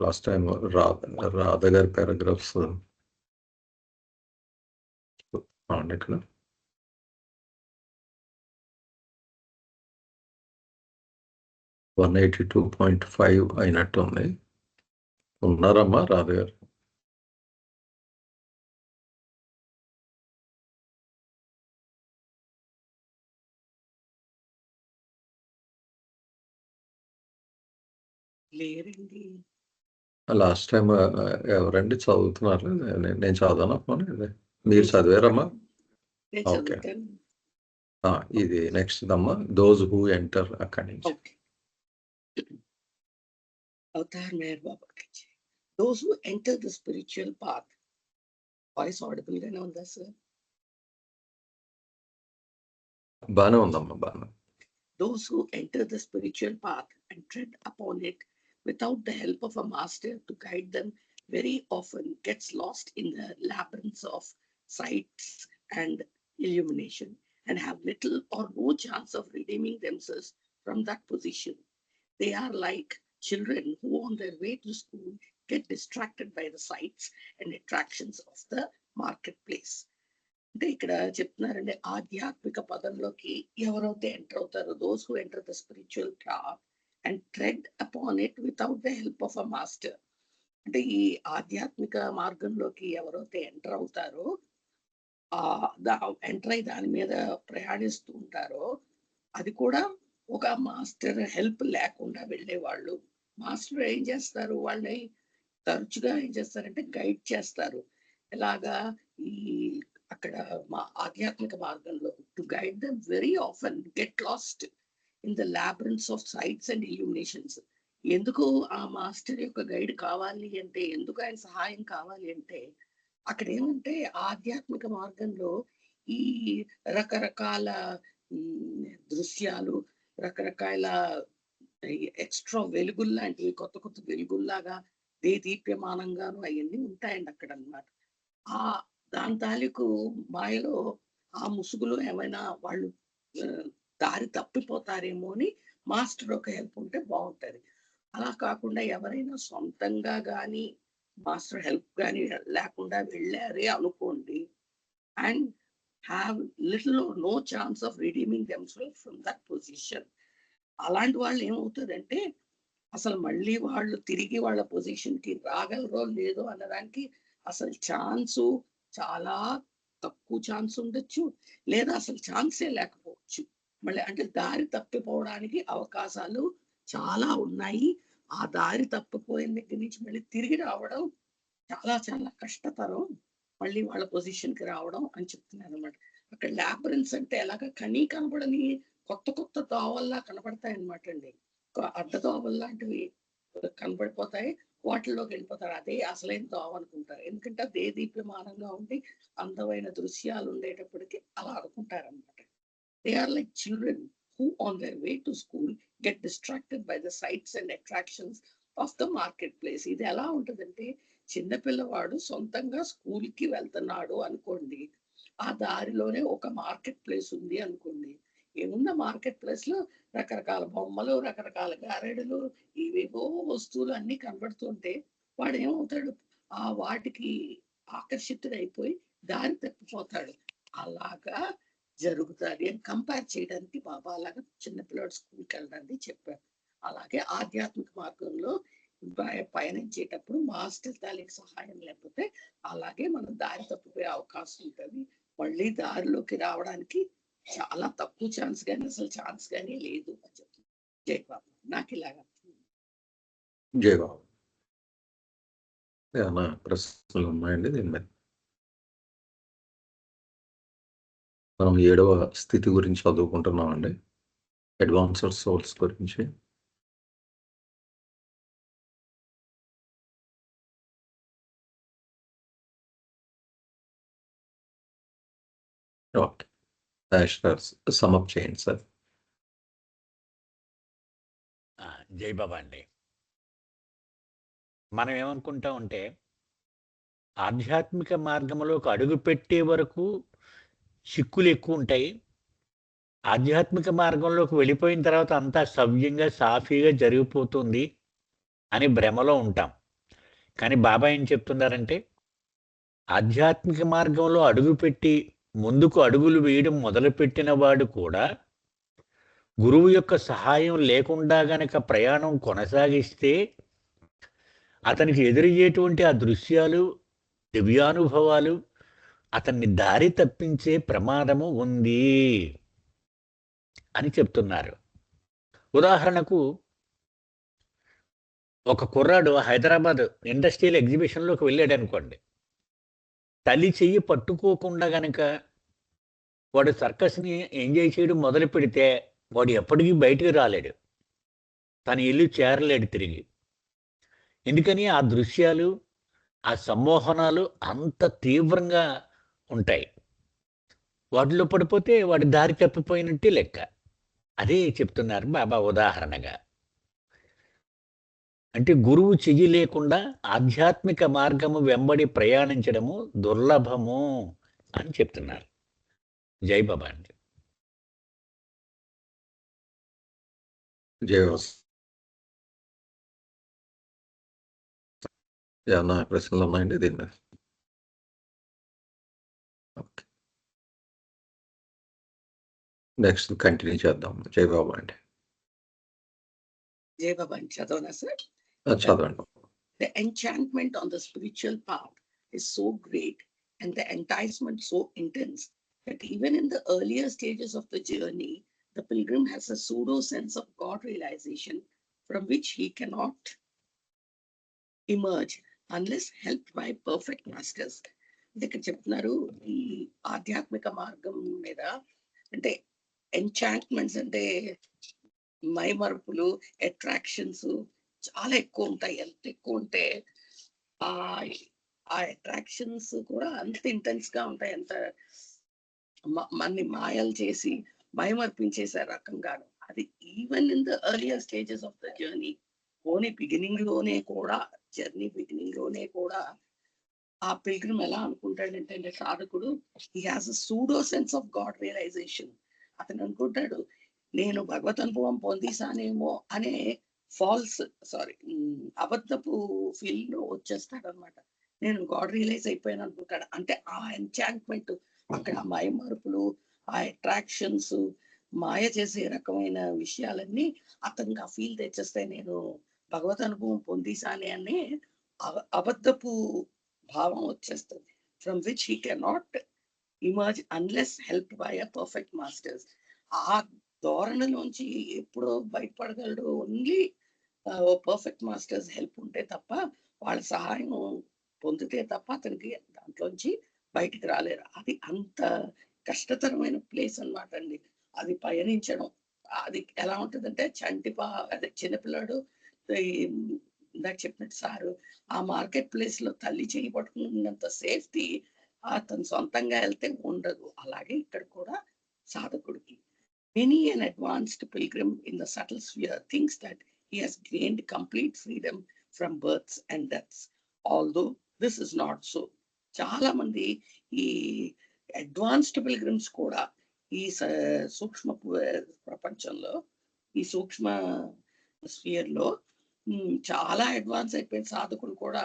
Last time Radha గారి paragraphs ఇక్కడ 182.5 అయినట్టు ఉంది. ఉన్నారమ్మా రాధ గారు? లేరండి. లాస్ట్ టైం ఎవరండి చదువుతున్నారు? నేను చదవనమ్మా. మీరు చదివారమ్మా? ఓకే, ఇది నెక్స్ట్ అమ్మా. దోస్ హూ ఎంటర్ అక్కడి నుంచి. Avatar Meher Baba those who enter the spiritual path. Voice audible గానే ఉందా సార్? బానే ఉందమ్మా, బానే. Those who enter the spiritual path and tread upon it without the help of a master to guide them very often gets lost in the labyrinths of sights and illumination and have little or no chance of redeeming themselves from that position. They are like children who on their way to school get distracted by the sights and attractions of the marketplace. అంటే ఇక్కడ చెప్తున్నారండి, ఆధ్యాత్మిక పదంలోకి ఎవరైతే enter అవుతారో, those who enter the spiritual path and thread upon it without the help of a master. అంటే ఈ ఆధ్యాత్మిక మార్గంలోకి ఎవరైతే ఎంటర్ అవుతారో, ఎంటర్ అయి దాని మీద ప్రయాణిస్తూ ఉంటారో, అది కూడా ఒక మాస్టర్ హెల్ప్ లేకుండా వెళ్ళేవాళ్ళు. మాస్టర్ ఏం చేస్తారు, వాళ్ళని తరచుగా ఏం చేస్తారంటే గైడ్ చేస్తారు. ఎలాగా ఈ అక్కడ మా ఆధ్యాత్మిక మార్గంలో to guide them very often get lost in the labyrinths of sights and illuminations. ఎందుకు ఆ మాస్టర్ యొక్క గైడ్ కావాలి అంటే, ఎందుకు ఆయన సహాయం కావాలి అంటే, అక్కడ ఏమంటే ఆధ్యాత్మిక మార్గంలో ఈ రకరకాల దృశ్యాలు, రకరకాల ఎక్స్ట్రా వెలుగుల్లాంటివి, కొత్త కొత్త వెలుగుల్లాగా దేదీప్యమానంగాను అవన్నీ ఉంటాయండి అక్కడ అన్నమాట. దాని తాలూకు మాయలో ఆ ముసుగులో ఏమైనా వాళ్ళు దారి తప్పిపోతారేమో అని మాస్టర్ ఒక హెల్ప్ ఉంటే బాగుంటది. అలా కాకుండా ఎవరైనా సొంతంగా కానీ మాస్టర్ హెల్ప్ కానీ లేకుండా వెళ్ళారే అనుకోండి, and have little or no chance of redeeming themselves from that position. అలాంటి వాళ్ళు ఏమవుతుందంటే, అసలు మళ్ళీ వాళ్ళు తిరిగి వాళ్ళ పొజిషన్ కి రాగలరో లేదో అన్నదానికి అసలు ఛాన్సు చాలా తక్కువ ఛాన్స్ ఉండొచ్చు, లేదా అసలు ఛాన్సే లేకపోవచ్చు. మళ్ళీ అంటే దారి తప్పిపోవడానికి అవకాశాలు చాలా ఉన్నాయి. ఆ దారి తప్పిపోయిన దగ్గర నుంచి మళ్ళీ తిరిగి రావడం చాలా చాలా కష్టతరం, మళ్ళీ వాళ్ళ పొజిషన్ కి రావడం అని చెప్తున్నారు అనమాట. అక్కడ లాబరెన్స్ అంటే ఎలాగ కనీ కనపడని కొత్త కొత్త దోవల్లా కనపడతాయి అనమాట అండి. అడ్డ దోవల్లాంటివి కనపడిపోతాయి, వాటిల్లోకి వెళ్ళిపోతారు. అదే అసలైన దోవ అనుకుంటారు. ఎందుకంటే అదే దీప్యమానంగా ఉండి అందమైన దృశ్యాలు ఉండేటప్పటికి అలా అనుకుంటారు అనమాట. They are like children who on their way to school get distracted by the sights and attractions of the marketplace. ఇది ఎలా ఉంటుందంటే, చిన్నపిల్లవాడు సొంతంగా స్కూల్ కి వెళ్తున్నాడు అనుకోండి, ఆ దారిలోనే ఒక మార్కెట్ ప్లేస్ ఉంది అనుకోండి. ఏమున్న మార్కెట్ ప్లేస్ లో రకరకాల బొమ్మలు, రకరకాల గారెడులు, ఇవేవో వస్తువులు అన్ని కనబడుతుంటే వాడు ఏమవుతాడు, ఆ వాటికి ఆకర్షితుడైపోయి దారి తప్పిపోతాడు. అలాగా జరుగుతుంది అని కంపేర్ చేయడానికి బాబా అలాగా చిన్నపిల్లడు స్కూల్కి వెళ్ళడానికి చెప్పారు. అలాగే ఆధ్యాత్మిక మార్గంలో పయనించేటప్పుడు మాస్టర్ తాలూకు సహాయం లేకపోతే అలాగే మనం దారి తప్పిపోయే అవకాశం ఉంటుంది. మళ్ళీ దారిలోకి రావడానికి చాలా తక్కువ ఛాన్స్ కానీ అసలు ఛాన్స్ కానీ లేదు అని చెప్తుంది. జై బాబు. నాకు ఇలాగా జై బాబు. ఏమన్నా ప్రశ్నలు ఉన్నాయండి దీని మీద? మనం 7వ స్థితి గురించి చదువుకుంటున్నామండి, అడ్వాన్స్డ్ సోల్స్ గురించి. ఓకే, సమప్ చేయండి సార్. జై బాబా అండి. మనం ఏమనుకుంటా ఉంటే, ఆధ్యాత్మిక మార్గంలోకి అడుగు పెట్టే వరకు చిక్కులు ఎక్కువ ఉంటాయి, ఆధ్యాత్మిక మార్గంలోకి వెళ్ళిపోయిన తర్వాత అంతా సవ్యంగా సాఫీగా జరిగిపోతుంది అని భ్రమలో ఉంటాం. కానీ బాబా ఏం చెప్తున్నారంటే, ఆధ్యాత్మిక మార్గంలో అడుగుపెట్టి ముందుకు అడుగులు వేయడం మొదలుపెట్టిన వాడు కూడా గురువు యొక్క సహాయం లేకుండా గనక ప్రయాణం కొనసాగిస్తే అతనికి ఎదురయ్యేటువంటి ఆ దృశ్యాలు, దివ్యానుభవాలు అతన్ని దారి తప్పించే ప్రమాదము ఉంది అని చెప్తున్నారు. ఉదాహరణకు ఒక కుర్రాడు హైదరాబాద్ ఇండస్ట్రియల్ ఎగ్జిబిషన్లోకి వెళ్ళాడు అనుకోండి. తల్లి చెయ్యి పట్టుకోకుండా గనక వాడు సర్కస్ని ఎంజాయ్ చేయడం మొదలు పెడితే వాడు ఎప్పటికీ బయటికి రాలేడు, తన ఇల్లు చేరలేడు తిరిగి. ఎందుకని? ఆ దృశ్యాలు, ఆ సమ్మోహనాలు అంత తీవ్రంగా ఉంటాయి. వాటిలో పడిపోతే వాడి దారి తప్పిపోయినట్టే లెక్క. అదే చెప్తున్నారు బాబా ఉదాహరణగా. అంటే గురువు చెయ్యి లేకుండా ఆధ్యాత్మిక మార్గము వెంబడి ప్రయాణించడము దుర్లభము అని చెప్తున్నారు. జై బాబా అండి. జయవాస్. ఏమన్నా ప్రశ్నలు ఉన్నాయండి దీని మీద? ఓకే, నెక్స్ట్ కంటిన్యూ చేద్దాం. జై బాబా అండి. జై బాబా అని చదవనా సార్? చదవండి. The enchantment on the spiritual path is so great and the enticement so intense that even in the earlier stages of the journey, the pilgrim has a pseudo sense of God realization from which he cannot emerge unless helped by perfect masters. ఇక్కడ చెప్తున్నారు ఈ ఆధ్యాత్మిక మార్గం మీద అంటే enchantments అంటే మైమరుపులు, attractions చాలా ఎక్కువ ఉంటాయి. ఎంత ఎక్కువ ఉంటే ఆ అట్రాక్షన్స్ కూడా అంత ఇంటెన్స్ గా ఉంటాయి. ఎంత మనని మాయలు చేసి మైమర్పించేసే రకంగాను. అది even in the earlier stages of the journey. Only beginning లోనే కూడా, జర్నీ బిగినింగ్ లోనే కూడా ఆ పిల్గ్రిమ్ ఎలా అనుకుంటాడంటే సాధకుడు, he has a pseudo sense of God realization. అతను అనుకుంటాడు నేను భగవత్ అనుభవం పొందేశానేమో అనే అబద్ధపు ఫీలింగ్ లో వచ్చేస్తాడు అనమాట. నేను గాడ్ రియలైజ్ అయిపోయాను అనుకుంటాడు. అంటే ఆ ఎంచాంట్మెంట్, అక్కడ మైమరుపులు, ఆ అట్రాక్షన్స్, మాయ చేసే రకమైన విషయాలన్నీ అతనికి ఆ ఫీల్ తెచ్చేస్తాయి. నేను భగవత్ అనుభవం పొందేశానే అనే అబద్ధపు భావం వచ్చేస్తుంది. From which he cannot emerge unless helped by a perfect masters. ఆ ధోరణిలోంచి ఎప్పుడో బయటపడగలడు ఓన్లీ పర్ఫెక్ట్ మాస్టర్స్ హెల్ప్ ఉంటే తప్ప, వాళ్ళ సహాయం పొందితే తప్ప అతనికి దాంట్లోంచి బయటికి రాలేరు. అది అంత కష్టతరమైన ప్లేస్ అన్నమాట అండి. అది పయనించడం అది ఎలా ఉంటుందంటే అదే చిన్నపిల్లాడు ఇందాక చెప్పినట్టు సారు ఆ మార్కెట్ ప్లేస్ లో తల్లి చేయి పట్టుకున్నంత సేఫ్టీ అతను సొంతంగా వెళ్తే ఉండదు. అలాగే ఇక్కడ కూడా సాధకుడికి many an advanced pilgrim in the subtle sphere thinks that he has gained complete freedom from births and deaths, although this is not so. చాలా మంది ఈ అడ్వాన్స్డ్ పిల్గ్రిమ్స్ కూడా ఈ సూక్ష్మ ప్రపంచంలో, ఈ సూక్ష్మ స్ఫియర్ లో చాలా అడ్వాన్స్ అయిపోయిన సాధకులు కూడా,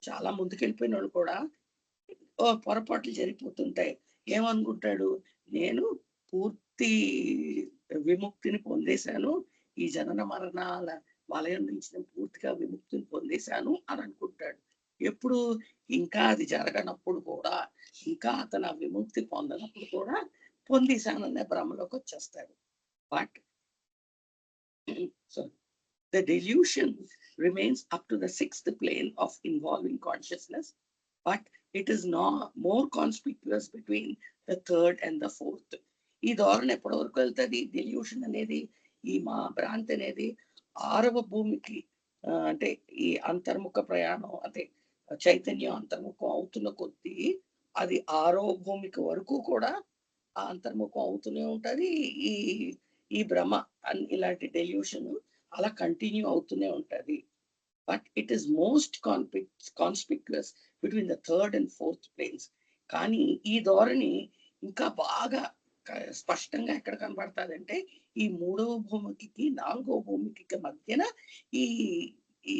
చాలా ముందుకెళ్ళిపోయిన వాళ్ళు కూడా పొరపాట్లు జరిగిపోతుంటాయి. ఏమనుకుంటాడు, నేను పూర్తి విముక్తిని పొందేశాను, ఈ జనన మరణాల వలయం నుంచి నేను పూర్తిగా విముక్తిని పొందేశాను అని అనుకుంటాడు. ఎప్పుడు? ఇంకా అది జరగనప్పుడు కూడా, ఇంకా అతను ఆ విముక్తి పొందనప్పుడు కూడా పొందేశాననే భ్రమలోకి వచ్చేస్తాడు. But so the delusion remains up to the sixth plane of involving consciousness, but it is more conspicuous between the third and the fourth. ఈ ధోరణి ఎప్పటి వరకు వెళ్తుంది? డెల్యూషన్ అనేది, ఈ మా భ్రాంతి అనేది 6వ భూమికి అంటే ఈ అంతర్ముఖ ప్రయాణం, అంటే చైతన్యం అంతర్ముఖం అవుతున్న కొద్దీ అది 6వ భూమికి వరకు కూడా ఆ అంతర్ముఖం అవుతూనే ఉంటది. ఈ భ్రమ ఇలాంటి డెల్యూషన్ అలా కంటిన్యూ అవుతూనే ఉంటది. But it is most conspicuous between the third and fourth planes. కానీ ఈ ధోరణి ఇంకా బాగా స్పష్టంగా ఎక్కడ కనబడుతుంది అంటే ఈ 3వ భూమికి 4వ భూమికి మధ్యన ఈ ఈ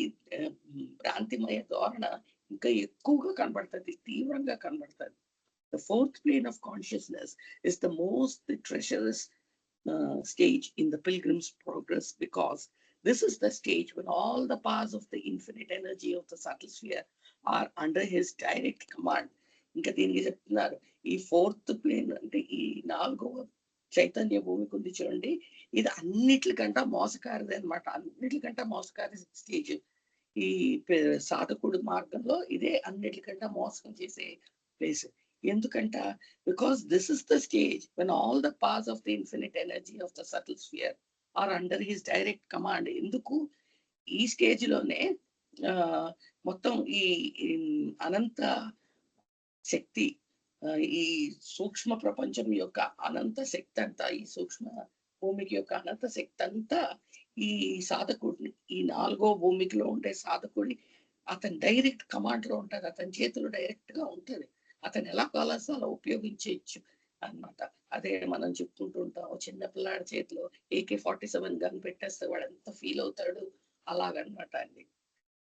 భ్రాంతిమయ ధోరణ ఇంకా ఎక్కువగా కనబడుతుంది, తీవ్రంగా కనబడుతుంది. The fourth plane of consciousness is the most treacherous stage in the pilgrim's progress, because this is the stage when all the powers of the infinite energy of the subtle sphere are under his direct command. ఇంకా దీనికి చెప్తున్నారు, ఈ fourth plane అంటే ఈ 4వ చైతన్య భూమికి ఉంది చూడండి, ఇది అన్నిటికంటే మోసకారిది అనమాట. అన్నిటికంటే మోసకారి స్టేజ్ ఈ సాధకుడు మార్గంలో ఇదే అన్నిటికంటే మోసం చేసే ప్లేస్. ఎందుకంట, because this is the stage when all the parts of the infinite energy of the subtle sphere are under his direct command. ఎందుకు ఈ స్టేజ్ లోనే మొత్తం ఈ అనంత శక్తి, ఈ సూక్ష్మ ప్రపంచం యొక్క అనంత శక్తి అంతా, ఈ సూక్ష్మ భూమికి యొక్క అనంత శక్తి అంతా ఈ సాధకుడిని, ఈ 4వ భూమికిలో ఉండే సాధకుడి అతని డైరెక్ట్ కమాండ్ లో ఉంటది, అతని చేతులు డైరెక్ట్ గా ఉంటది. అతను ఎలా కావాల్సి అలా ఉపయోగించవచ్చు అన్నమాట. అదే మనం చెప్పుకుంటూ ఉంటాం, చిన్న పిల్లాడి చేతిలో AK-47 గన్ పెట్టేస్తే వాడు ఎంత ఫీల్ అవుతాడు, అలాగనమాట అండి.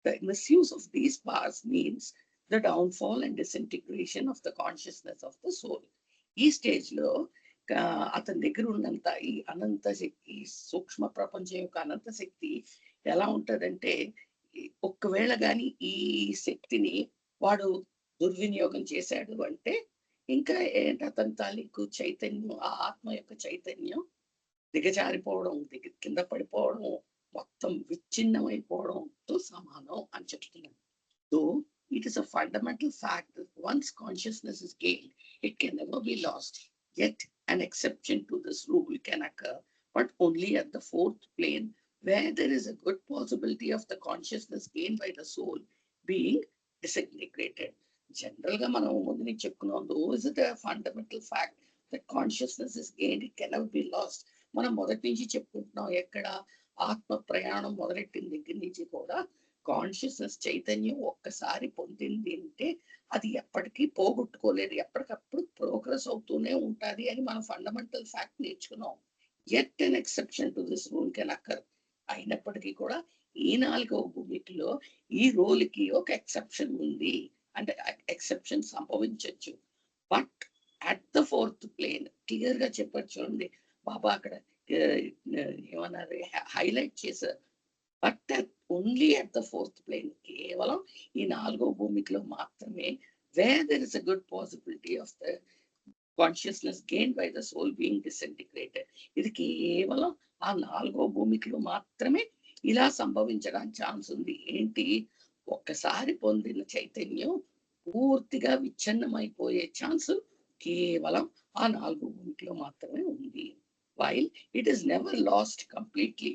The misuse of these powers means the downfall and disintegration of the consciousness of the soul. ఈ స్టేజ్ లో అతని దగ్గర ఉన్నంత ఈ అనంత శక్తి, సూక్ష్మ ప్రపంచం యొక్క అనంత శక్తి ఎలా ఉంటదంటే, ఒక్కవేళ గాని ఈ శక్తిని వాడు దుర్వినియోగం చేశాడు అంటే ఇంకా ఏంటి, అతని తాలూకు చైతన్యం, ఆ ఆత్మ యొక్క చైతన్యం దిగజారిపోవడం, కింద పడిపోవడం, మొత్తం విచ్ఛిన్నమైపోవడంతో సమానం అని చెప్తున్నాను. So it is a fundamental fact that once consciousness is gained, it can never be lost. Yet an exception to this rule can occur, but only at the fourth plane, where there is a good possibility of the consciousness gained by the soul being disintegrated. General గా మనం ముందు నుంచి చెప్పుకున్నాం, though is it a fundamental fact that consciousness is gained, it can never be lost. మనం మొదటి నుంచి చెప్పుకుంటున్నాం, ఎక్కడ ఆత్మ ప్రయాణం మొదలెట్టిన దగ్గర నుంచి కూడా కాన్షియస్నెస్ చైతన్యం ఒక్కసారి పొందింది అంటే అది ఎప్పటికీ పోగొట్టుకోలేదు, ఎప్పటికప్పుడు ప్రోగ్రెస్ అవుతూనే ఉంటుంది అని మనం ఫండమెంటల్ ఫ్యాక్ట్ నేర్చుకున్నాం. At an exception to this rule can occur. అయినప్పటికీ కూడా ఈ 4వ భూమికిలో ఈ రూల్కి ఒక ఎక్సెప్షన్ ఉంది, అంటే ఎక్సెప్షన్ సంభవించవచ్చు. But at the fourth plane clear గా చెప్పారు చూడండి, బాబా అక్కడ ఏమన్నారు, హైలైట్ చేశారు. But only at the fourth plane, కేవలం ఈ 4వ భూమికిలో మాత్రమే, where there is a good possibility of the consciousness gain by the soul being disintegrated. ఇది కేవలం ఆ 4వ భూమికిలో మాత్రమే ఇలా సంభవించడానికి ఛాన్స్ ఉంది. ఏంటి, ఒక్కసారి పొందిన చైతన్యం పూర్తిగా విచ్ఛిన్నమైపోయే ఛాన్స్ కేవలం ఆ 4వ భూమికిలో మాత్రమే ఉంది. While it is never lost completely,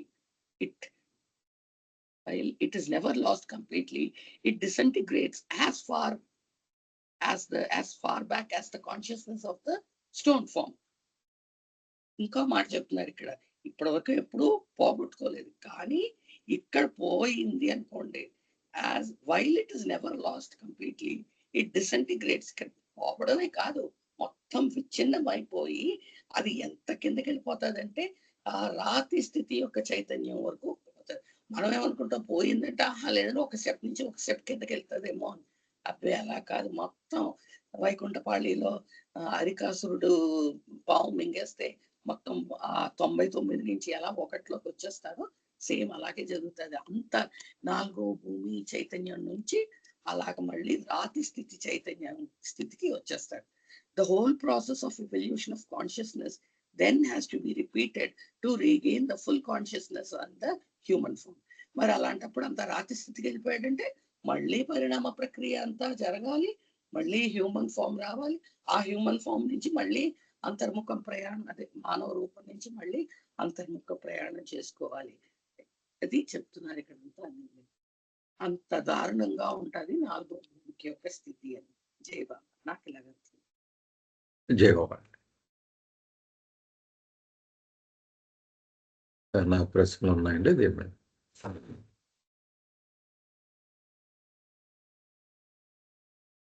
it disintegrates as far back as the consciousness of the stone form. ఇంకా మాట చెప్తున్నారు ఇక్కడ, ఇప్పటివరకు ఎప్పుడూ పోగొట్టుకోలేదు, కానీ ఇక్కడ పోయింది అనుకోండి, while it is never lost completely, it disintegrates. పోవడమే కాదు, మొత్తం విచ్ఛిన్నమైపోయి అది ఎంత కిందకి వెళ్ళిపోతుందంటే ఆ రాతి స్థితి యొక్క చైతన్యం వరకు పోతుంది. మనం ఏమనుకుంటాం, పోయిందంటే లేదంటే ఒక స్టెప్ నుంచి ఒక స్టెప్ కిందకి వెళ్తుందేమో అని. అబ్బే అలా కాదు, మొత్తం వైకుంఠపాళిలో అరికాసురుడు పాము మింగేస్తే మొత్తం ఆ 99 నుంచి ఎలా 1లోకి వచ్చేస్తారో సేమ్ అలాగే జరుగుతుంది. అంత 4వ భూమి చైతన్యం నుంచి అలాగ మళ్ళీ రాతి స్థితి చైతన్యం స్థితికి వచ్చేస్తాడు. The whole process of evolution of consciousness then has to be repeated to regain the full consciousness on the human form. మరి అలాంటప్పుడు అంత రాతి స్థితికి వెళ్ళిపోయాడంటే మళ్ళీ పరిణామ ప్రక్రియ అంతా జరగాలి, మళ్ళీ హ్యూమన్ ఫామ్ రావాలి, ఆ హ్యూమన్ ఫామ్ నుంచి మళ్ళీ అంతర్ముఖం ప్రయాణం, అదే మానవ రూపం నుంచి మళ్ళీ అంతర్ముఖ ప్రయాణం చేసుకోవాలి. అది చెప్తున్నారు ఇక్కడంతా. అంత దారుణంగా ఉంటుంది 4వ భూమికి యొక్క స్థితి అని. జై బాబా. నాకు ఇలాగ జై బాబా. నా ప్రశ్నలు ఉన్నాయండి దీని.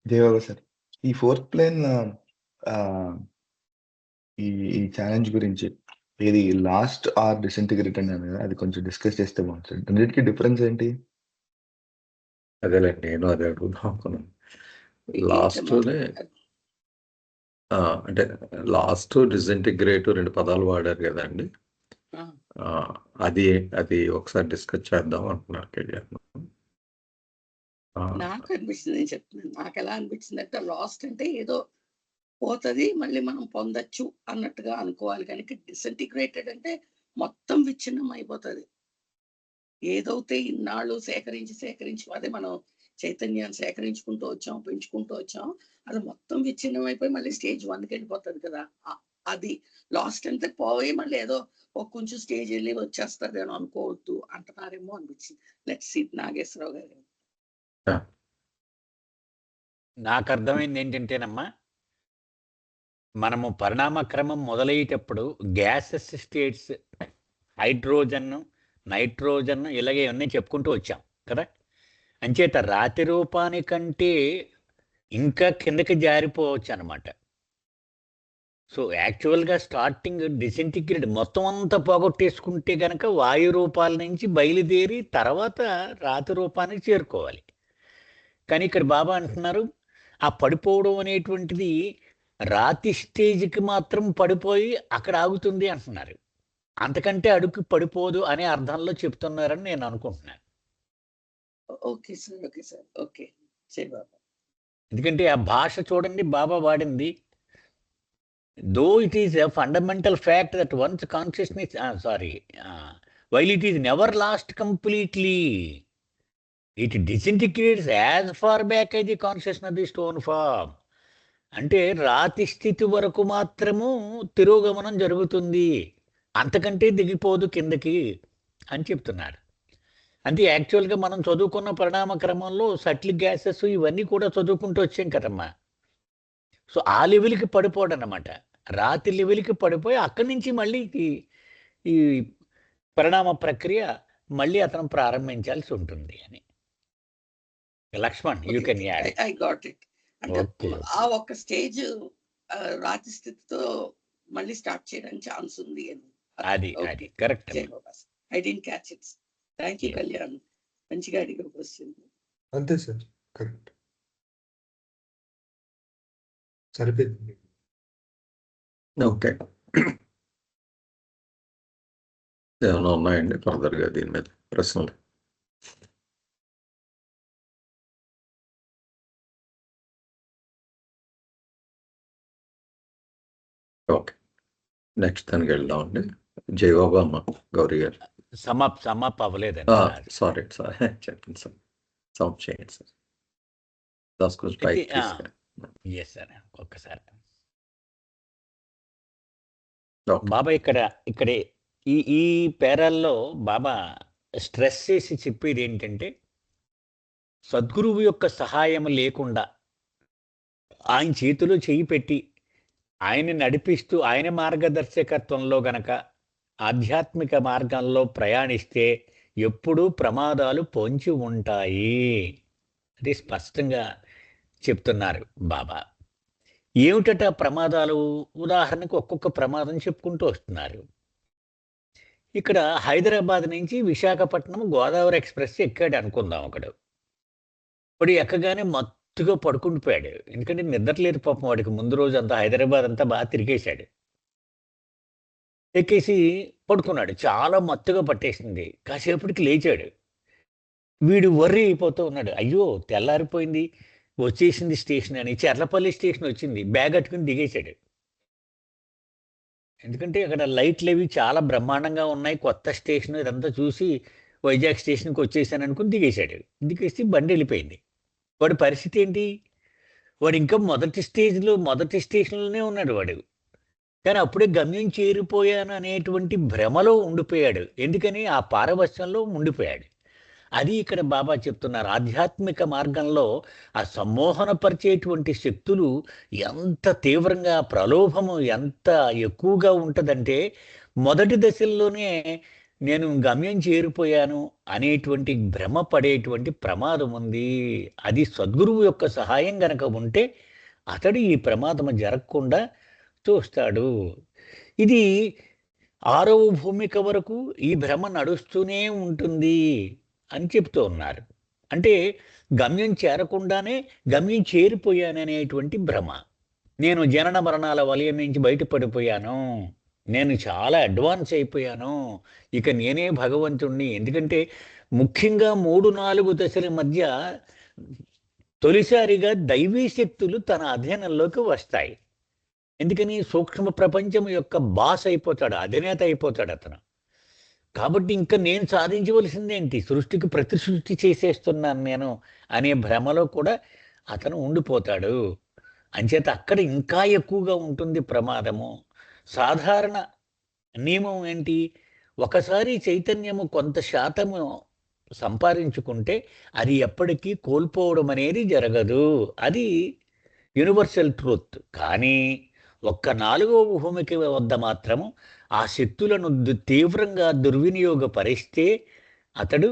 జై బాబా సార్, ఈ ఫోర్త్ ప్లేన్ ఈ ఛాలెంజ్ గురించి ఏది లాస్ట్ ఆర్ డిసింటిగ్రేటెడ్ అనేది అది కొంచెం డిస్కస్ చేస్తే బాగుంటుంది. రెండింటికి డిఫరెన్స్ ఏంటి? అదేలేండి, నేను అదే అడుగుదాం అనుకున్నాను. ఏంటమ్మా? లాస్ట్‌లోనే అంటే లాస్ట్ డిసింటిగ్రేట్ 2 పదాలు వాడారు గదండీ! ఆ, అది అది ఒకసారి డిస్కస్ చేద్దాం అంటున్నారు కేటీఆర్. నాకు అనిపించింది, నేను చెప్తున్నాను. నాకు ఎలా అనిపించింది అంటే లాస్ట్ అంటే ఏదో పోతది, మళ్ళీ మనం పొందొచ్చు అన్నట్టుగా అనుకోవాలి. కనుక డిసింటిగ్రేటెడ్ అంటే మొత్తం విచ్ఛిన్నం అయిపోతది. ఏదైతే ఇన్నాళ్ళు సేకరించి అదే మనం చైతన్యాన్ని సేకరించుకుంటూ వచ్చాం, పెంచుకుంటూ వచ్చాం. అది మొత్తం విచ్ఛిన్నం అయిపోయి మళ్ళీ స్టేజ్ 1కి వెళ్ళిపోతది కదా! అది లాస్ట్ అంటే పోయి మళ్ళీ ఏదో ఒక కొంచెం స్టేజ్ వెళ్ళి వచ్చేస్తది అని అనుకోవద్దు అంటున్నారేమో అనిపించింది. లెట్స్ సీ నాగేశ్వరరావు గారు. నాకు అర్థమైంది ఏంటంటేనమ్మా, మనము పరిణామ క్రమం మొదలయ్యేటప్పుడు గ్యాసెస్ స్టేట్స్, హైడ్రోజన్, నైట్రోజన్ ఇలాగే ఇవన్నీ చెప్పుకుంటూ వచ్చాం కదా. అంచేత రాతి రూపానికంటే ఇంకా కిందకి జారిపోవచ్చు అనమాట. సో యాక్చువల్గా స్టార్టింగ్ డిసింటిగ్రేట్ మొత్తం అంతా పోగొట్టేసుకుంటే కనుక వాయు రూపాల నుంచి బయలుదేరి తర్వాత రాతి రూపానికి చేరుకోవాలి. కానీ ఇక్కడ బాబా అంటున్నారు ఆ పడిపోవడం అనేటువంటిది రాతి స్టేజ్కి మాత్రం పడిపోయి అక్కడ ఆగుతుంది అంటున్నారు. అంతకంటే అడుగు పడిపోదు అనే అర్థంలో చెప్తున్నారని నేను అనుకుంటున్నాను. Okay sir, okay sir, okay. జై బాబా. ఎందుకంటే ఆ భాష చూడండి బాబా వాడింది. Though it is a fundamental fact that once consciousness while it is never lost completely, it disintegrates as far back as the consciousness the stone form. అంటే రాతి స్థితి వరకు మాత్రము తిరోగమనం జరుగుతుంది, అంతకంటే దిగిపోదు కిందకి అని చెప్తున్నారు. అంటే యాక్చువల్గా మనం చదువుకున్న పరిణామ క్రమంలో సట్లిక్ గ్యాసెస్ ఇవన్నీ కూడా చదువుకుంటూ వచ్చాం కదమ్మా. సో ఆ లెవెల్కి పడిపోవడం అన్నమాట. రాతి లెవెల్కి పడిపోయి అక్కడి నుంచి మళ్ళీ ఈ పరిణామ ప్రక్రియ మళ్ళీ అతను ప్రారంభించాల్సి ఉంటుంది అని. Lakshman, you can add. I got it. అంటే ఓకే. ఆ ఒక్క స్టేజ్ రాతి స్థితితో మళ్ళీ స్టార్ట్ చేయడానికి ఛాన్స్ ఉంది అని. అది ఓకే. కరెక్ట్. జై Baba. I didn't catch it. Thank you Yeah. Kalyan. మంచిగా అడిగే క్వశ్చన్. అంతే సార్, కరెక్ట్. సరిపోయింది. ఓకే. ఏమైనా ఉన్నాయండి ఫర్దర్‌గా దీని మీద ప్రశ్నలు? ఓకే. నెక్స్ట్ దానికి వెళ్దామండి. జయబాబా అమ్మ గౌరీ గారు. సమాప్ అవ్వలేదండి. సారీ చెప్పండి సార్. సౌండ్ చేయండి సార్. దాస్ కొంచెం పైకి తీసుకురా. ఎస్ సార్, ఒక్కసారి. ఓకే. బాబా ఇక్కడ ఈ పేరాల్లో బాబా స్ట్రెస్ చేసి చెప్పేది ఏంటంటే, సద్గురువు యొక్క సహాయం లేకుండా ఆయన చేతిలో చేయి పెట్టి ఆయన నడిపిస్తూ ఆయన మార్గదర్శకత్వంలో గనక ఆధ్యాత్మిక మార్గంలో ప్రయాణిస్తే ఎప్పుడూ ప్రమాదాలు పొంచి ఉంటాయి. అది స్పష్టంగా చెప్తున్నారు బాబా. ఏమిటట ప్రమాదాలు? ఉదాహరణకు ఒక్కొక్క ప్రమాదం చెప్పుకుంటూ వస్తున్నారు. ఇక్కడ హైదరాబాద్ నుంచి విశాఖపట్నం గోదావరి ఎక్స్ప్రెస్ ఎక్కాడు అనుకుందాం. వాడు ఎక్కగానే మత్తుగా పడుకుండిపోయాడు. ఎందుకంటే నిద్రలేదు పాపం వాడికి. ముందు రోజు అంతా హైదరాబాద్ అంతా బాగా తిరిగేశాడు. ఎక్కేసి పడుకున్నాడు. చాలా మత్తుగా పట్టేసింది. కాసేపటికి లేచాడు. వీడు వర్రీ అయిపోతూ ఉన్నాడు. అయ్యో తెల్లారిపోయింది, వచ్చేసింది స్టేషన్ అని. చెర్లపల్లి స్టేషన్ వచ్చింది. బ్యాగ్ కట్టుకుని దిగేశాడు. ఎందుకంటే అక్కడ లైట్లు అవి చాలా బ్రహ్మాండంగా ఉన్నాయి, కొత్త స్టేషన్. ఇదంతా చూసి వైజాగ్ స్టేషన్కి వచ్చేసాను అనుకుని దిగేశాడు. దిగేసి బండి వెళ్ళిపోయింది. వాడి పరిస్థితి ఏంటి? వాడు ఇంకా మొదటి స్టేషన్లోనే ఉన్నాడు వాడు. కానీ అప్పుడే గమ్యం చేరిపోయాను అనేటువంటి భ్రమలో ఉండిపోయాడు. ఎందుకని? ఆ పారవశ్యంలో ఉండిపోయాడు. అది ఇక్కడ బాబా చెప్తున్నారు. ఆధ్యాత్మిక మార్గంలో ఆ సమ్మోహనపరిచేటువంటి శక్తులు ఎంత తీవ్రంగా, ప్రలోభము ఎంత ఎక్కువగా ఉంటుందంటే, మొదటి దశల్లోనే నేను గమ్యం చేరిపోయాను అనేటువంటి భ్రమ పడేటువంటి ప్రమాదం ఉంది. అది సద్గురువు యొక్క సహాయం గనక ఉంటే అతడు ఈ ప్రమాదం జరగకుండా చూస్తాడు. ఇది 6వ భూమిక వరకు ఈ భ్రమ నడుస్తూనే ఉంటుంది అని చెప్తూ ఉన్నారు. అంటే గమ్యం చేరకుండానే గమ్యం చేరిపోయాననేటువంటి భ్రమ. నేను జనన మరణాల వలయం నుంచి బయటపడిపోయాను, నేను చాలా అడ్వాన్స్ అయిపోయాను, ఇక నేనే భగవంతుణ్ణి. ఎందుకంటే ముఖ్యంగా 3-4 దశల మధ్య తొలిసారిగా దైవీ శక్తులు తన అధీనంలోకి వస్తాయి. ఎందుకని? సూక్ష్మ ప్రపంచం యొక్క బాస్ అయిపోతాడు, అధినేత అయిపోతాడు అతను. కాబట్టి ఇంకా నేను సాధించవలసిందేంటి, సృష్టికి ప్రతి సృష్టి చేసేస్తున్నాను నేను అనే భ్రమలో కూడా అతను ఉండిపోతాడు. అంచేత అక్కడ ఇంకా ఎక్కువగా ఉంటుంది ప్రమాదము. సాధారణ నియమం ఏంటి? ఒకసారి చైతన్యము కొంత శాతము సంపాదించుకుంటే అది ఎప్పటికీ కోల్పోవడం అనేది జరగదు. అది యూనివర్సల్ ట్రూత్. కానీ ఒక్క 4వ భూమికి వద్ద మాత్రము ఆ శక్తులను తీవ్రంగా దుర్వినియోగపరిస్తే అతడు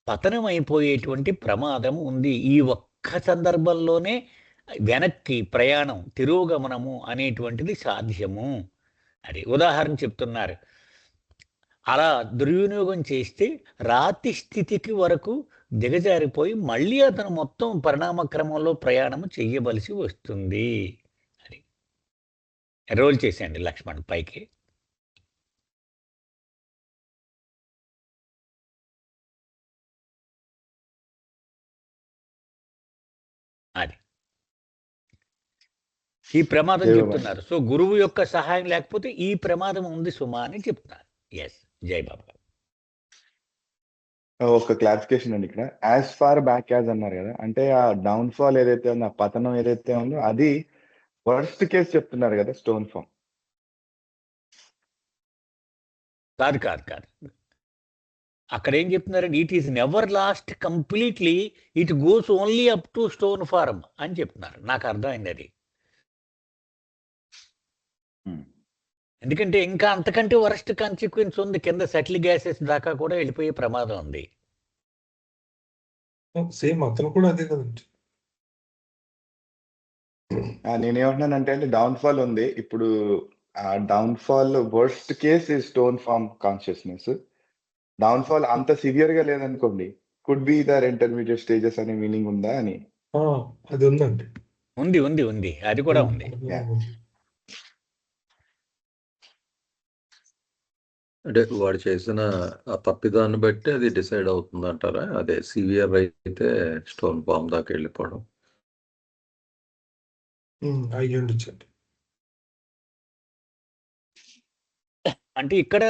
పతనమైపోయేటువంటి ప్రమాదం ఉంది. ఈ ఒక్క సందర్భంలోనే వెనక్కి ప్రయాణం, తిరోగమనము అనేటువంటిది సాధ్యము. అది ఉదాహరణ చెప్తున్నారు. అలా దుర్వినియోగం చేస్తే రాతి స్థితికి వరకు దిగజారిపోయి మళ్ళీ అతను మొత్తం పరిణామ క్రమంలో ప్రయాణం చెయ్యవలసి వస్తుంది. అది రోల్ చేసేయండి లక్ష్మణ్ పైకి. అది ఈ ప్రమాదం చెప్తున్నారు. సో గురువు యొక్క సహాయం లేకపోతే ఈ ప్రమాదం ఉంది సుమా అని చెప్తున్నారు. ఎస్, జై బాబా. ఒక క్లారిఫికేషన్ అండి ఇక్కడ. యాజ్ ఫార్ బ్యాక్ యాజ్ అన్నారు కదా, అంటే ఆ డౌన్ ఫాల్ ఏదైతే ఉందో, ఆ పతనం ఏదైతే ఉందో అది వర్స్ట్ కేసు చెప్తున్నారు కదా, స్టోన్ ఫామ్. కాదు కాదు కాదు, అక్కడ ఏం చెప్తున్నారంటే it is never lost completely, it goes only up to stone form అని చెప్తున్నారు. నాకు అర్థమైంది అది. ఎందుకంటే ఇంకా అంతకంటే వరస్ట్ కాన్సిక్వెన్స్ ఉంది, కింద సెటిల్ గ్యాసెస్ దాకా కూడా వెళ్ళిపోయే ప్రమాదం ఉంది. సేమ్ అతను కూడా అదే కదండి. నేనేమంటున్నానంటే అండి, డౌన్ ఫాల్ ఉంది ఇప్పుడు. ఆ డౌన్ ఫాల్ వర్స్ట్ కేస్ ఈ stone form consciousness. Down fall అంత సివియర్ గా లేదనుకోండి, could be there intermediate stages అనే మీనింగ్ ఉందా అని. అది ఉందండి. ఉంది ఉంది ఉంది, అది కూడా ఉంది. అంటే వాడు చేసిన ఆ తప్పిదాన్ని బట్టి అది డిసైడ్ అవుతుంది అంటారా? అదే సివియర్ అయితే స్టోన్ ఫామ్ దాకా వెళ్ళిపోవడం. అయ్యి ఉండొచ్చండి. అంటే ఇక్కడ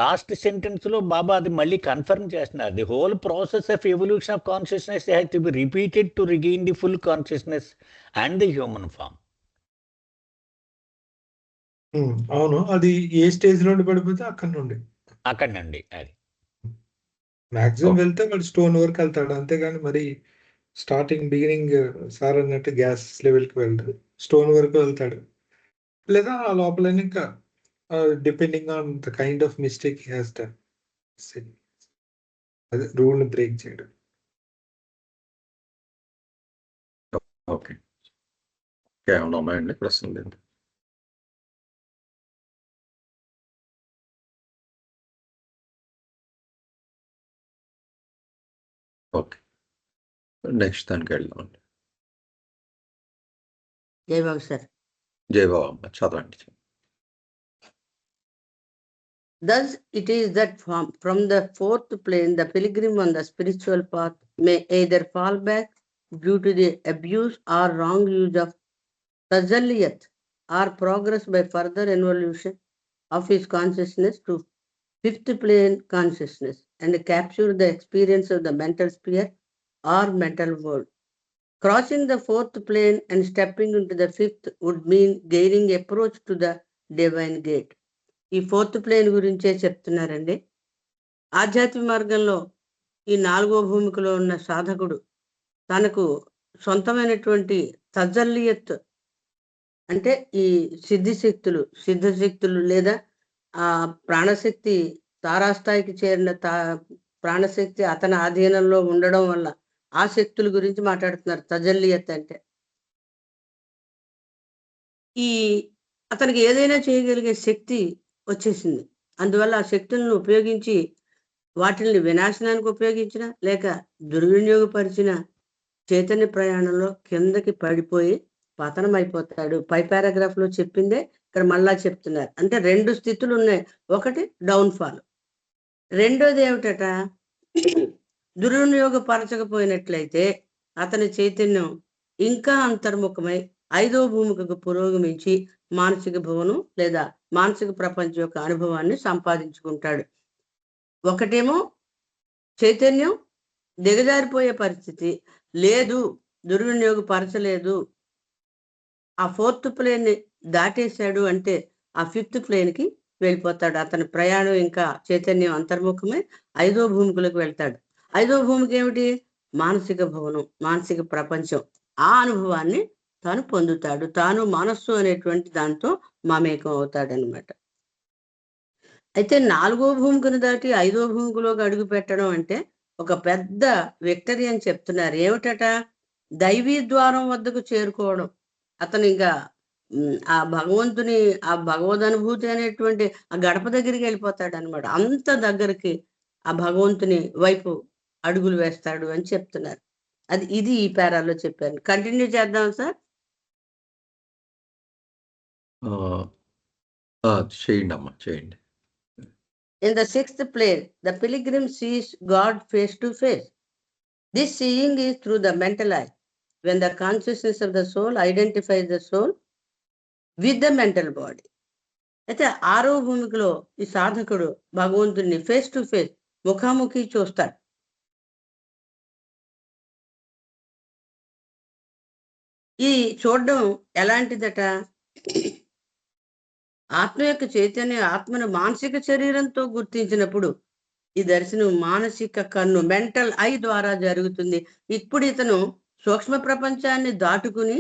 లాస్ట్ సెంటెన్స్ లో బాబా అది మళ్ళీ కన్ఫర్మ్ చేస్తున్నారు. The whole process of evolution of consciousness has to be repeated to regain the full consciousness and the human form. అవును, అది ఏ స్టేజ్ నుండి పడిపోతే అక్కడ నుండి అది మాక్సిమం వెళ్తే వాడు స్టోన్ వరకు వెళ్తాడు, అంతేగాని మరి స్టార్టింగ్ బిగినింగ్ సార్ అన్నట్టు గ్యాస్ లెవెల్కి వెళ్తాడు, స్టోన్ వరకు వెళ్తాడు. లేదా ఆ లోపల ఇంకా depending on the kind of mistake he has done, అదే రూల్ బ్రేక్ చేయడం. ఓకే, ఏమన్నా ఉన్నాయండి ప్రశ్నలు? లేదు. ఓకే, నెక్స్ట్ దానికి వెళ్దామండి. జై బాబు సార్. జై బాబా, చదవండి. Thus it is that from the fourth plane, the pilgrim on the spiritual path may either fall back due to the abuse or wrong use of tajalliyat, or progress by further evolution of his consciousness to fifth plane consciousness and capture the experience of the mental sphere or mental world. Crossing the fourth plane and stepping into the fifth would mean gaining approach to the divine gate. ఈ fourth plane గురించే చెప్తున్నారండి. ఆధ్యాత్మిక మార్గంలో ఈ 4వ భూమికలో ఉన్న సాధకుడు తనకు సొంతమైనటువంటి తజల్లియత్ అంటే ఈ సిద్ధశక్తులు లేదా ఆ ప్రాణశక్తి తారాస్థాయికి చేరిన ప్రాణశక్తి అతని ఆధీనంలో ఉండడం వల్ల ఆ శక్తుల గురించి మాట్లాడుతున్నారు. తజల్లియత్ అంటే ఈ అతనికి ఏదైనా చేయగలిగే శక్తి వచ్చేసింది. అందువల్ల ఆ శక్తులను ఉపయోగించి వాటిని వినాశనానికి ఉపయోగించిన లేక దుర్వినియోగపరిచిన చైతన్య ప్రయాణంలో కిందకి పడిపోయి పతనం అయిపోతాడు. పై పారాగ్రాఫ్ లో చెప్పిందే ఇక్కడ మళ్ళా చెప్తున్నారు. అంటే 2 స్థితులు ఉన్నాయి. ఒకటి డౌన్ ఫాల్, రెండోది ఏమిటట, దుర్వినియోగపరచకపోయినట్లయితే అతని చైతన్యం ఇంకా అంతర్ముఖమై 5వ భూమికకు పురోగమించి మానసిక భువనం లేదా మానసిక ప్రపంచం యొక్క అనుభవాన్ని సంపాదించుకుంటాడు. ఒకటేమో చైతన్యం దిగజారిపోయే పరిస్థితి లేదు, దుర్వినియోగపరచలేదు, ఆ 4th ప్లేన్ దాటేశాడు అంటే ఆ 5th ప్లేన్ కి వెళ్ళిపోతాడు. అతని ప్రయాణం ఇంకా చైతన్యం అంతర్ముఖమై 5వ భూమికలోకి వెళ్తాడు. 5వ భూమికి ఏమిటి, మానసిక భవనం, మానసిక ప్రపంచం. ఆ అనుభవాన్ని తాను పొందుతాడు. తాను మనస్సు అనేటువంటి దాంతో మమేకం అవుతాడనమాట. అయితే 4వ భూమికను దాటి 5వ భూమికలోకి అడుగు పెట్టడం అంటే ఒక పెద్ద విక్టరీ అని చెప్తున్నారు. ఏమిటట, దైవీ ద్వారం వద్దకు చేరుకోవడం. అతను ఇంకా ఆ భగవంతుని, ఆ భగవద్ అనుభూతి అనేటువంటి ఆ గడప దగ్గరికి వెళ్ళిపోతాడు అనమాట. అంత దగ్గరికి ఆ భగవంతుని వైపు అడుగులు వేస్తాడు అని చెప్తున్నారు. ఇది ఈ పేరాలో చెప్పాను. కంటిన్యూ చేద్దాం సార్. చేయండి అమ్మా, చేయండి. In the 6th plane, the pilgrim sees God face to face. This seeing is through the mental eye. When the consciousness of the soul identifies the soul with the mental body. అయితే 6వ భూమికలో ఈ సాధకుడు భగవంతుడిని face to face, ముఖాముఖి చూస్తాడు. ఈ చూడడం ఎలాంటిదట, ఆత్మ యొక్క చైతన్య ఆత్మను మానసిక శరీరంతో గుర్తించినప్పుడు ఈ దర్శనం మానసిక కన్ను, మెంటల్ ఐ ద్వారా జరుగుతుంది. ఇప్పుడు ఇతను సూక్ష్మ ప్రపంచాన్ని దాటుకుని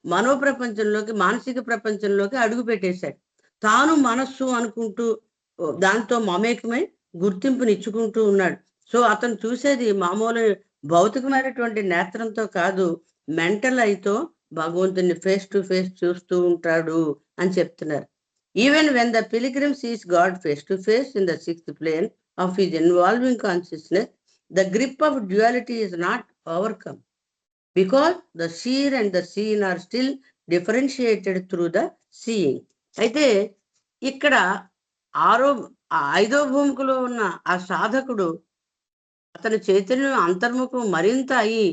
మనో ప్రపంచంలోకి, మానసిక ప్రపంచంలోకి అడుగు పెట్టేశాడు. తాను మనస్సు అనుకుంటూ దాంతో మమేకమై గుర్తింపునిచ్చుకుంటూ ఉన్నాడు. సో అతను చూసేది మామూలు భౌతికమైనటువంటి నేత్రంతో కాదు, మెంటల్ ఐతో భగవంతుని ఫేస్ టు ఫేస్ చూస్తూ ఉంటాడు అని చెప్తున్నారు. Even when the pilgrim sees God face to face in the 6th plane of his involving consciousness, the grip of duality is not overcome because the seer and the seen are still differentiated through the seeing. అయితే ఇక్కడ 5వ భూమికలో ఉన్న ఆ సాధకుడు అతని చైతన్యం అంతర్ముఖం మరింత అయి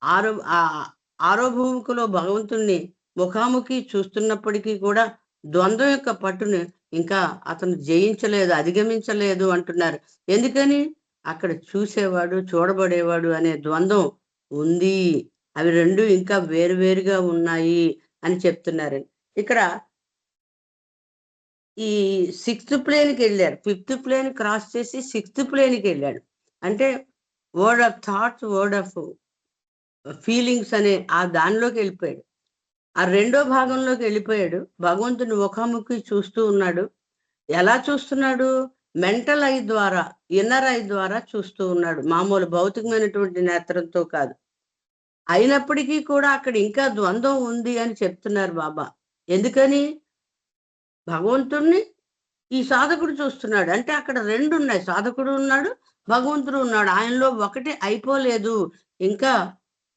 6వ భూమికలో భగవంతుణ్ణి ముఖాముఖి చూస్తున్నప్పటికీ కూడా ద్వంద్వం యొక్క పట్టును ఇంకా అతను జయించలేదు, అధిగమించలేదు అంటున్నారు. ఎందుకని, అక్కడ చూసేవాడు, చూడబడేవాడు అనే ద్వంద్వం ఉంది. అవి రెండు ఇంకా వేరువేరుగా ఉన్నాయి అని చెప్తున్నారు. ఇక్కడ ఈ 6th ప్లేన్కి వెళ్ళారు, 5th ప్లేన్ క్రాస్ చేసి 6th ప్లేన్కి వెళ్ళాడు. అంటే word of thoughts, word of feelings అనే ఆ దానిలోకి వెళ్ళిపోయాడు. ఆ 2వ భాగంలోకి వెళ్ళిపోయాడు. భగవంతుని ముఖాముఖి చూస్తూ ఉన్నాడు. ఎలా చూస్తున్నాడు, మెంటల్ ఐ ద్వారా, ఇన్నర్ ఐ ద్వారా చూస్తూ ఉన్నాడు, మామూలు భౌతికమైనటువంటి నేత్రంతో కాదు. అయినప్పటికీ కూడా అక్కడ ఇంకా ద్వంద్వం ఉంది అని చెప్తున్నారు బాబా. ఎందుకని, భగవంతుణ్ణి ఈ సాధకుడు చూస్తున్నాడు. అంటే అక్కడ 2 ఉన్నాయి, సాధకుడు ఉన్నాడు, భగవంతుడు ఉన్నాడు. ఆయనలో ఒకటి అయిపోలేదు, ఇంకా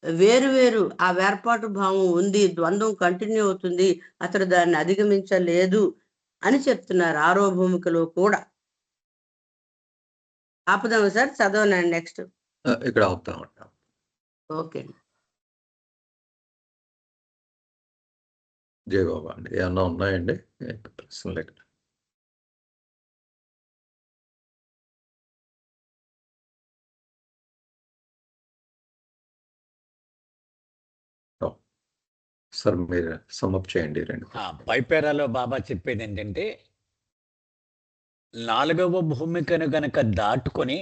వేరు ఆ వేర్పాటు భావం ఉంది, ద్వంద్వం కంటిన్యూ అవుతుంది, అతడు దాన్ని అధిగమించలేదు అని చెప్తున్నారు 6వ భూమికలో కూడా. ఆపుదాము సార్, చదవనండి నెక్స్ట్. ఇక్కడ ఆపుతామంట. ఓకే, జై బాబా అండి. ఏమన్నా ఉన్నాయండి ప్రశ్నలు? ఇక్కడ సార్ మీరు సమప్ చేయండి. 2 పైపేరాలో బాబా చెప్పేది ఏంటంటే, 4వ భూమికను గనక దాటుకొని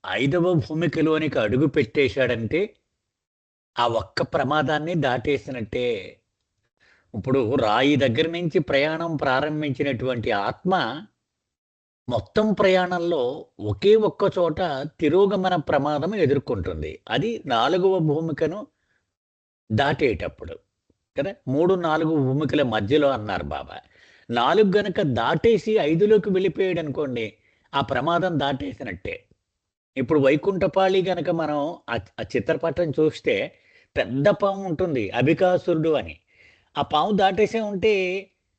5వ భూమికలోనికి అడుగు పెట్టేశాడంటే ఆ ఒక్క ప్రమాదాన్ని దాటేసినట్టే. ఇప్పుడు రాయి దగ్గర నుంచి ప్రయాణం ప్రారంభించినటువంటి ఆత్మ మొత్తం ప్రయాణంలో ఒకే ఒక్క చోట తిరోగమన ప్రమాదం ఎదుర్కొంటుంది. అది 4వ భూమికను దాటేటప్పుడు కదా. 3, 4 భూమికల మధ్యలో అన్నారు బాబా. 4 గనక దాటేసి 5లోకి వెళ్ళిపోయాడు అనుకోండి, ఆ ప్రమాదం దాటేసినట్టే. ఇప్పుడు వైకుంఠపాళి గనక మనం ఆ చిత్రపటం చూస్తే పెద్ద పాము ఉంటుంది, అభికాసురుడు అని. ఆ పాము దాటేసే ఉంటే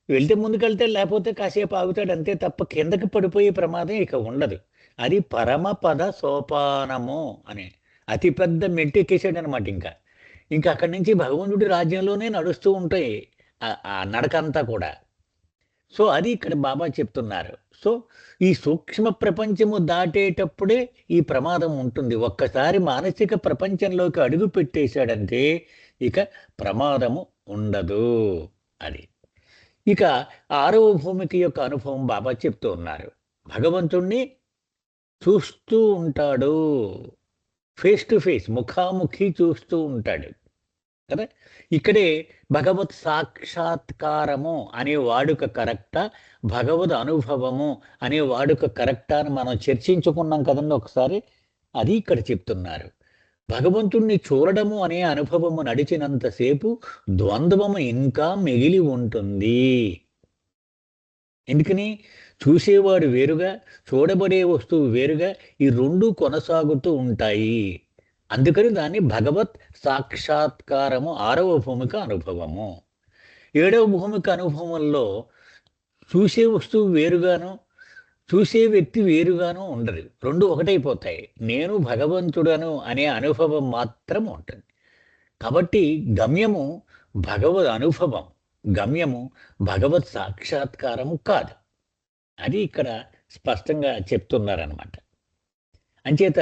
వెళ్తే ముందుకెళ్తే, లేకపోతే కాసేపు ఆగుతాడు అంతే తప్ప కిందకి పడిపోయే ప్రమాదం ఇక ఉండదు. అది పరమపద సోపానము అని అతిపెద్ద మెట్టు ఎక్కేసాడు అనమాట. ఇంకా అక్కడి నుంచి భగవంతుడి రాజ్యంలోనే నడుస్తూ ఉంటాయి ఆ నడకంతా కూడా. సో అది ఇక్కడ బాబా చెప్తున్నారు. సో ఈ సూక్ష్మ ప్రపంచము దాటేటప్పుడే ఈ ప్రమాదం ఉంటుంది. ఒక్కసారి మానసిక ప్రపంచంలోకి అడుగు పెట్టేశాడంటే ఇక ప్రమాదము ఉండదు. అది ఇక 6వ భూమిక యొక్క అనుభవం బాబా చెప్తూ ఉన్నారు. భగవంతుణ్ణి చూస్తూ ఉంటాడు, ఫేస్ టు ఫేస్, ముఖాముఖి చూస్తూ ఉంటాడు కదా. ఇక్కడే భగవత్ సాక్షాత్కారము అనే వాడుక కరెక్టా, భగవద్ అనుభవము అనే వాడుక కరెక్టా అని మనం చర్చించుకున్నాం కదండి ఒకసారి. అది ఇక్కడ చెప్తున్నారు. భగవంతుణ్ణి చూడడము అనే అనుభవము నడిచినంతసేపు ద్వంద్వము ఇంకా మిగిలి ఉంటుంది. ఎందుకని? చూసేవాడు వేరుగా, చూడబడే వస్తువు వేరుగా, ఈ రెండు కొనసాగుతూ ఉంటాయి. అందుకని దాన్ని భగవత్ సాక్షాత్కారము 6వ భూమిక అనుభవము. 7వ భూమిక అనుభవంలో చూసే వస్తువు వేరుగాను, చూసే వ్యక్తి వేరుగాను ఉండదు. రెండు ఒకటైపోతాయి. నేను భగవంతుడను అనే అనుభవం మాత్రం ఉంటుంది. కాబట్టి గమ్యము భగవద్ అనుభవం, గమ్యము భగవత్ సాక్షాత్కారము కాదు. అది ఇక్కడ స్పష్టంగా చెప్తున్నారనమాట. అంచేత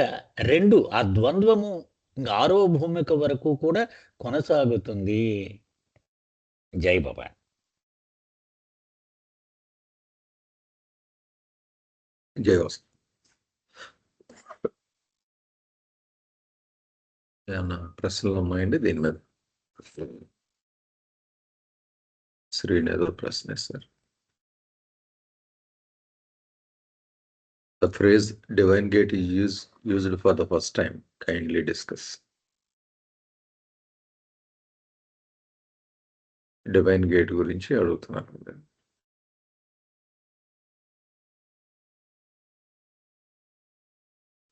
రెండు ఆ ద్వంద్వము 6వ భూమిక వరకు కూడా కొనసాగుతుంది. జై బాబా. జై వస్తు. ఏమన్నా ప్రశ్నలు ఉన్నాయండి దీని మీద? శ్రీని ఏదో ప్రశ్న sir. The phrase divine gate is used for the first time. Kindly discuss. Divine gate గురించి అడుగుతున్నారు.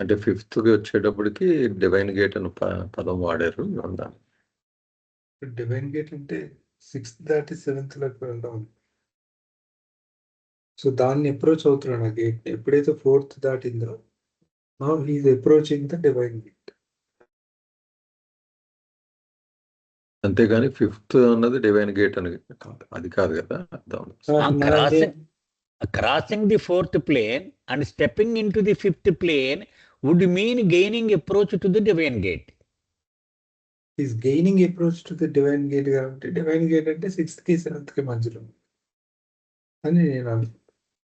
అంటే 5th వచ్చేటప్పటికి డివైన్ గేట్ అని పదం వాడారు. డివైన్ గేట్ అంటే 6th దాటి 7th లోకి వెళ్ళడం. సో దాన్ని అప్రోచ్ అవుతున్నాడు ఆ గేట్. ఎప్పుడైతే 4th దాటిందో now he is approaching the divine gate. అంతేగాని 5th అన్నది డివైన్ గేట్ అని కాదు, అది కాదు కదా అర్థం. Crossing the 4th plane and stepping into the 5th plane would mean gaining approach to the divine gate. Is gaining approach to the divine gate కాబట్టి divine gate అంటే 6th కి 7th కి మధ్యలో అని నేను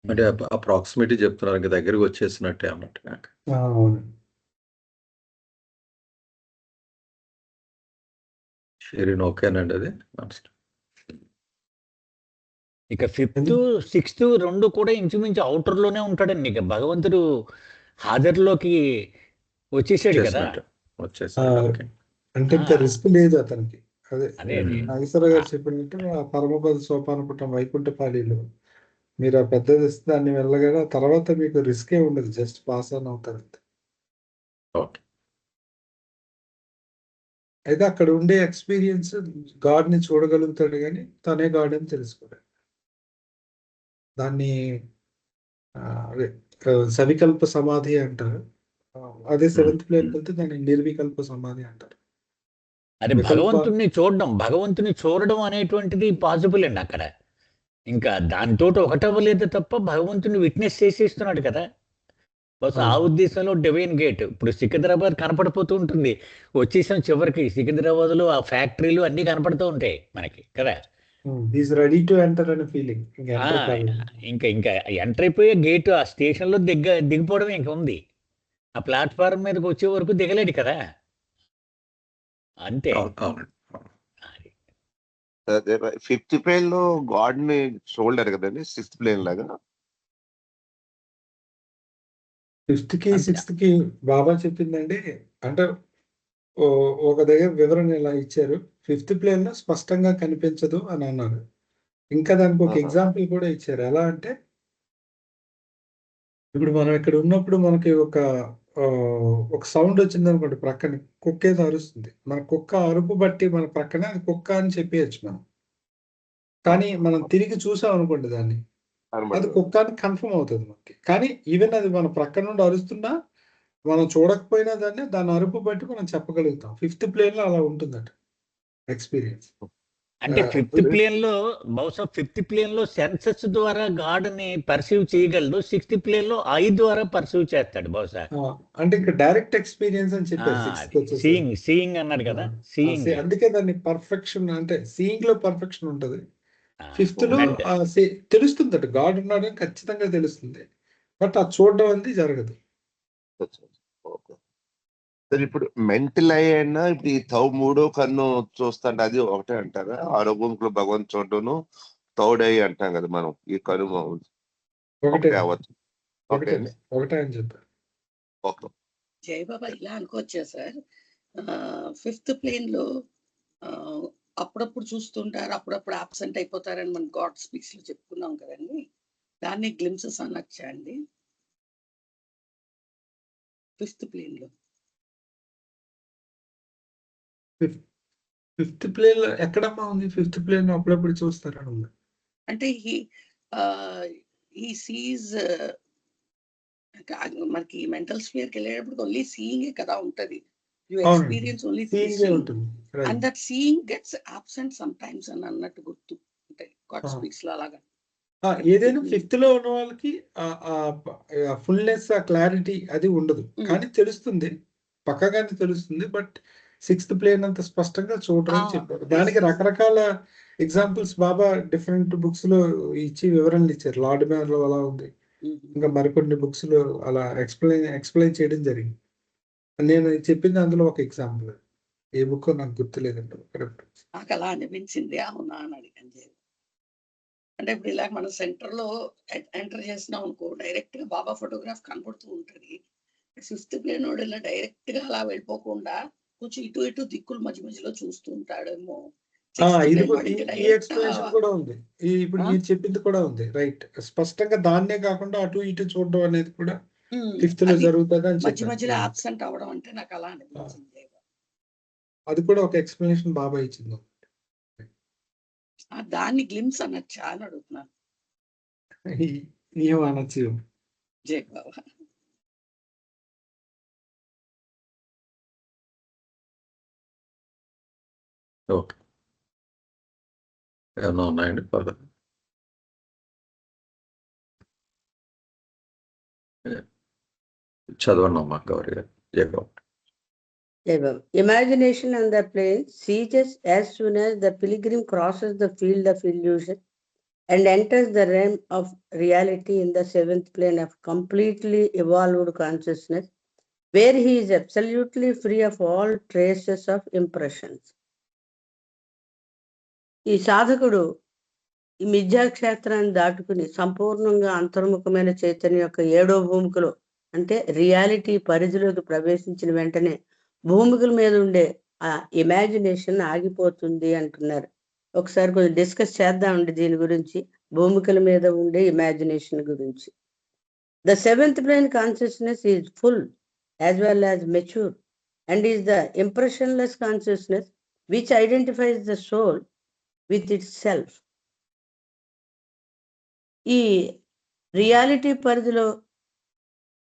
అంటే అప్రాక్సిమేట్ చెప్తున్నారు, ఇంకా దగ్గరికి వచ్చేసినట్టే అన్నట్టు. అవును. షేరిన్ ఓకేనండి అది. ఇక 5th 6th రెండు కూడా ఇంచుమించు అవుటర్ లోనే ఉంటాడండి. ఇక భగవంతుడు హాజరులోకి వచ్చేసాడు కదా. అంటే ఇంకా రిస్క్ లేదు అతనికి. అదే అదే నాగేశ్వర గారు చెప్పినట్టు ఆ పరమపద సోపానపుటం వైకుంఠపాళిలో మీరు ఆ పెద్ద దాన్ని వెళ్ళగానే తర్వాత మీకు రిస్కే ఉండదు, జస్ట్ పాస్ ఆన్ అవుతారు. అయితే అక్కడ ఉండే ఎక్స్పీరియన్స్ గాడ్ ని చూడగలుగుతాడు కానీ తనే గాడ్ అని తెలుసుకోలేడు. దాన్ని అదే సవికల్ప సమాధి అంటారు. అదే 7th ప్లేన్ వెళ్తే దాన్ని నిర్వికల్ప సమాధి అంటారు. అదే భగవంతుని చూడడం అనేటువంటిది పాసిబుల్ అండి అక్కడ. ఇంకా దాంతో ఒకటవ్వలేదు తప్ప భగవంతుని విట్నెస్ చేసేస్తున్నాడు కదా. బస్ ఆ ఉద్దేశంలో డివైన్ గేట్. ఇప్పుడు సికింద్రాబాద్ కనపడిపోతూ ఉంటుంది. వచ్చేసాం చివరికి సికింద్రాబాద్ లో ఆ ఫ్యాక్టరీలు అన్ని కనపడుతూ ఉంటాయి మనకి కదా. రెడీ టు ఎంటర్ అనే ఫీలింగ్. ఇంకా ఎంటర్ అయిపోయే గేట్ ఆ స్టేషన్ లో దిగిపోవడం ఇంకా ఉంది. ఆ ప్లాట్ఫారం మీదకి వచ్చే వరకు దిగలేడు కదా. అంతే. 5th ప్లేన్ లో గాడ్ ని చూడలేరు కదండి 6th ప్లేన్ లాగా. 5th కి 6th కి బాబా చెప్పిందండి. అంటే ఒక దగ్గర వివరణ ఇలా ఇచ్చారు. 5th ప్లేన్ లో స్పష్టంగా కనిపించదు అని అన్నారు. ఇంకా దానికి ఒక ఎగ్జాంపుల్ కూడా ఇచ్చారు. ఎలా అంటే ఇప్పుడు మనం ఇక్కడ ఉన్నప్పుడు మనకి ఒక ఒక సౌండ్ వచ్చింది అనుకోండి ప్రక్కన, కుక్క ఏదో అరుస్తుంది, మన కుక్క అరుపు బట్టి మన ప్రక్కనే అది కుక్క అని చెప్పేయచ్చు మనం. కానీ మనం తిరిగి చూసాం అనుకోండి దాన్ని, అది కనబడదు. కుక్క అని కన్ఫర్మ్ అవుతుంది మనకి. కానీ ఈవెన్ అది మన ప్రక్క నుండి అరుస్తున్నా మనం చూడకపోయినా దాని అరుపు బట్టి మనం చెప్పగలుగుతాం. ఫిఫ్త్ ప్లేన్ లో అలా ఉంటుందట ఎక్స్పీరియన్స్. అంటే ఫిఫ్త్ ప్లేన్ లో బహుశా ఫిఫ్త్ ప్లేన్ లో సెన్సెస్ ద్వారా గాడ్ ని పర్సీవ్ చేయగలడు, సిక్స్త్ ప్లేన్ లో ఐ ద్వారా పర్సీవ్ చేస్తాడు బహుశా. అంటే ఇంకా డైరెక్ట్ ఎక్స్పీరియన్స్ అని చెప్పారు సిక్స్త్ వచ్చేసి. సీయింగ్ అన్నాడు కదా, సీయింగ్. అందుకే దాన్ని పర్ఫెక్షన్ అంటే సీయింగ్ లో పర్ఫెక్షన్ ఉంటది. ఫిఫ్త్ లో తెలుస్తుందట గాడ్ ఉన్నాడని ఖచ్చితంగా తెలుస్తుంది, బట్ అది చూడడం అనేది జరగదు. ఓకే సార్, ఇప్పుడు మెంటల్ ఐ అయినా ఇప్పుడు ఈ మూడో కన్ను చూస్తాంటే అది ఒకటే అంటారా? ఆరో భూమికలో భగవంతు చూడను థర్డ్ ఐ అంటాం కదా మనం, ఈ కను ఒకటే అవ్వచ్చు. ఒకటే అని చెప్పారు. ఓకే జయబాబా ఇలా అనుకోవచ్చా సార్? ఫిఫ్త్ ప్లేన్ లో అప్పుడప్పుడు చూస్తుంటారు, అప్పుడప్పుడు ఆబ్సెంట్ అయిపోతారని మనం గాడ్ స్పీక్స్ లో చెప్పుకున్నాం కదండి, దాన్ని గ్లిమ్సెస్ అనొచ్చా అండి ఫిఫ్త్ ప్లేన్ లో? ఫిఫ్త్ ప్లేన్ లో ఎక్కడమ్మా ఉంది? ఫిఫ్త్ ప్లేన్ లో అప్పుడప్పుడు చూస్తారని ఉంది. అంటే ఈ సీజ్ మనకి మెంటల్ స్పియర్ కి వెళ్ళేటప్పుడు ఓన్లీ సీయింగ్ కదా ఉంటది. యు ఎక్స్పీరియన్స్ ఓన్లీ ఉంటుంది. And that seeing gets absent some times అని అన్నట్టు గుర్తు ఉంటాయి గాడ్ స్పీక్స్ లో అలాగా. ఏదైనా ఫిఫ్త్ లో ఉన్న వాళ్ళకి ఫుల్నెస్, ఆ క్లారిటీ అది ఉండదు, కానీ తెలుస్తుంది, పక్కగానే తెలుస్తుంది. బట్ సిక్స్త్ ప్లేన్ అంత స్పష్టంగా చూడరని చెప్పారు. దానికి రకరకాల ఎగ్జాంపుల్స్ బాబా డిఫరెంట్ బుక్స్ లో ఇచ్చి వివరణలు ఇచ్చారు. లార్డ్ మ్యాన్ లో అలా ఉంది, ఇంకా మరికొన్ని బుక్స్ లో అలా ఎక్స్ప్లెయిన్ చేయడం జరిగింది. నేను చెప్పింది అందులో ఒక ఎగ్జాంపుల్. ఏ బుక్ నాకు గుర్తులేదండి. నాకు అలా అనిపించింది, అవునా అని అడిగాను. అంటే ఇప్పుడు ఇలా మనం సెంటర్ లో ఎంటర్ చేసినాం అనుకో, డైరెక్ట్ గా బాబా ఫోటోగ్రాఫ్ కనపడుతూ ఉంటది. ఫిఫ్త్ ప్లేన్ వాడు ఇలా డైరెక్ట్ గా అలా వెళ్ళిపోకుండా కొంచెం ఇటు ఇటు దిక్కులు మధ్య మధ్యలో చూస్తూ ఉంటాడేమో. ఈ ఎక్స్ప్లెనేషన్ కూడా ఉంది, ఇప్పుడు మీరు చెప్పింది కూడా ఉంది. రైట్, స్పష్టంగా దాన్నే కాకుండా అటు ఇటు చూడడం అనేది కూడా ఫిఫ్త్ లో జరుగుతుంది అని మధ్య మధ్యలో ఆబ్సెంట్ అవ్వడం అంటే నాకు అలా అనిపించింది. అది కూడా ఒక ఎక్స్ప్లెనేషన్ బాబా ఇచ్చింది. దాన్ని గ్లిమ్స్ అనొచ్చా అని అడుగుతున్నాను. అనొచ్చు. జై బాబా. ఓకే, ఏమన్నా ఉన్నాయండి పర్లేదు? చదవండి అమ్మా గౌరీ గారు. Jayababu. Imagination on the plane ceases as soon as the pilgrim crosses the field of illusion and enters the realm of reality in the seventh plane of completely evolved consciousness, where he is absolutely free of all traces of impressions. ఈ సాధకుడు ఈ మిథ్యాక్షేత్రాన్ని దాటుకుని సంపూర్ణంగా అంతర్ముఖమైన చైతన్యం యొక్క 7వ భూమికలో అంటే reality పరిధిలోకి ప్రవేశించిన వెంటనే భూమికల మీద ఉండే ఆ ఇమాజినేషన్ ఆగిపోతుంది అంటున్నారు. ఒకసారి కొంచెం డిస్కస్ చేద్దామండి దీని గురించి, భూమికల మీద ఉండే ఇమాజినేషన్ గురించి. The seventh plane consciousness is full as well as mature and is the impressionless consciousness which identifies the soul with its self. ఈ రియాలిటీ పరిధిలో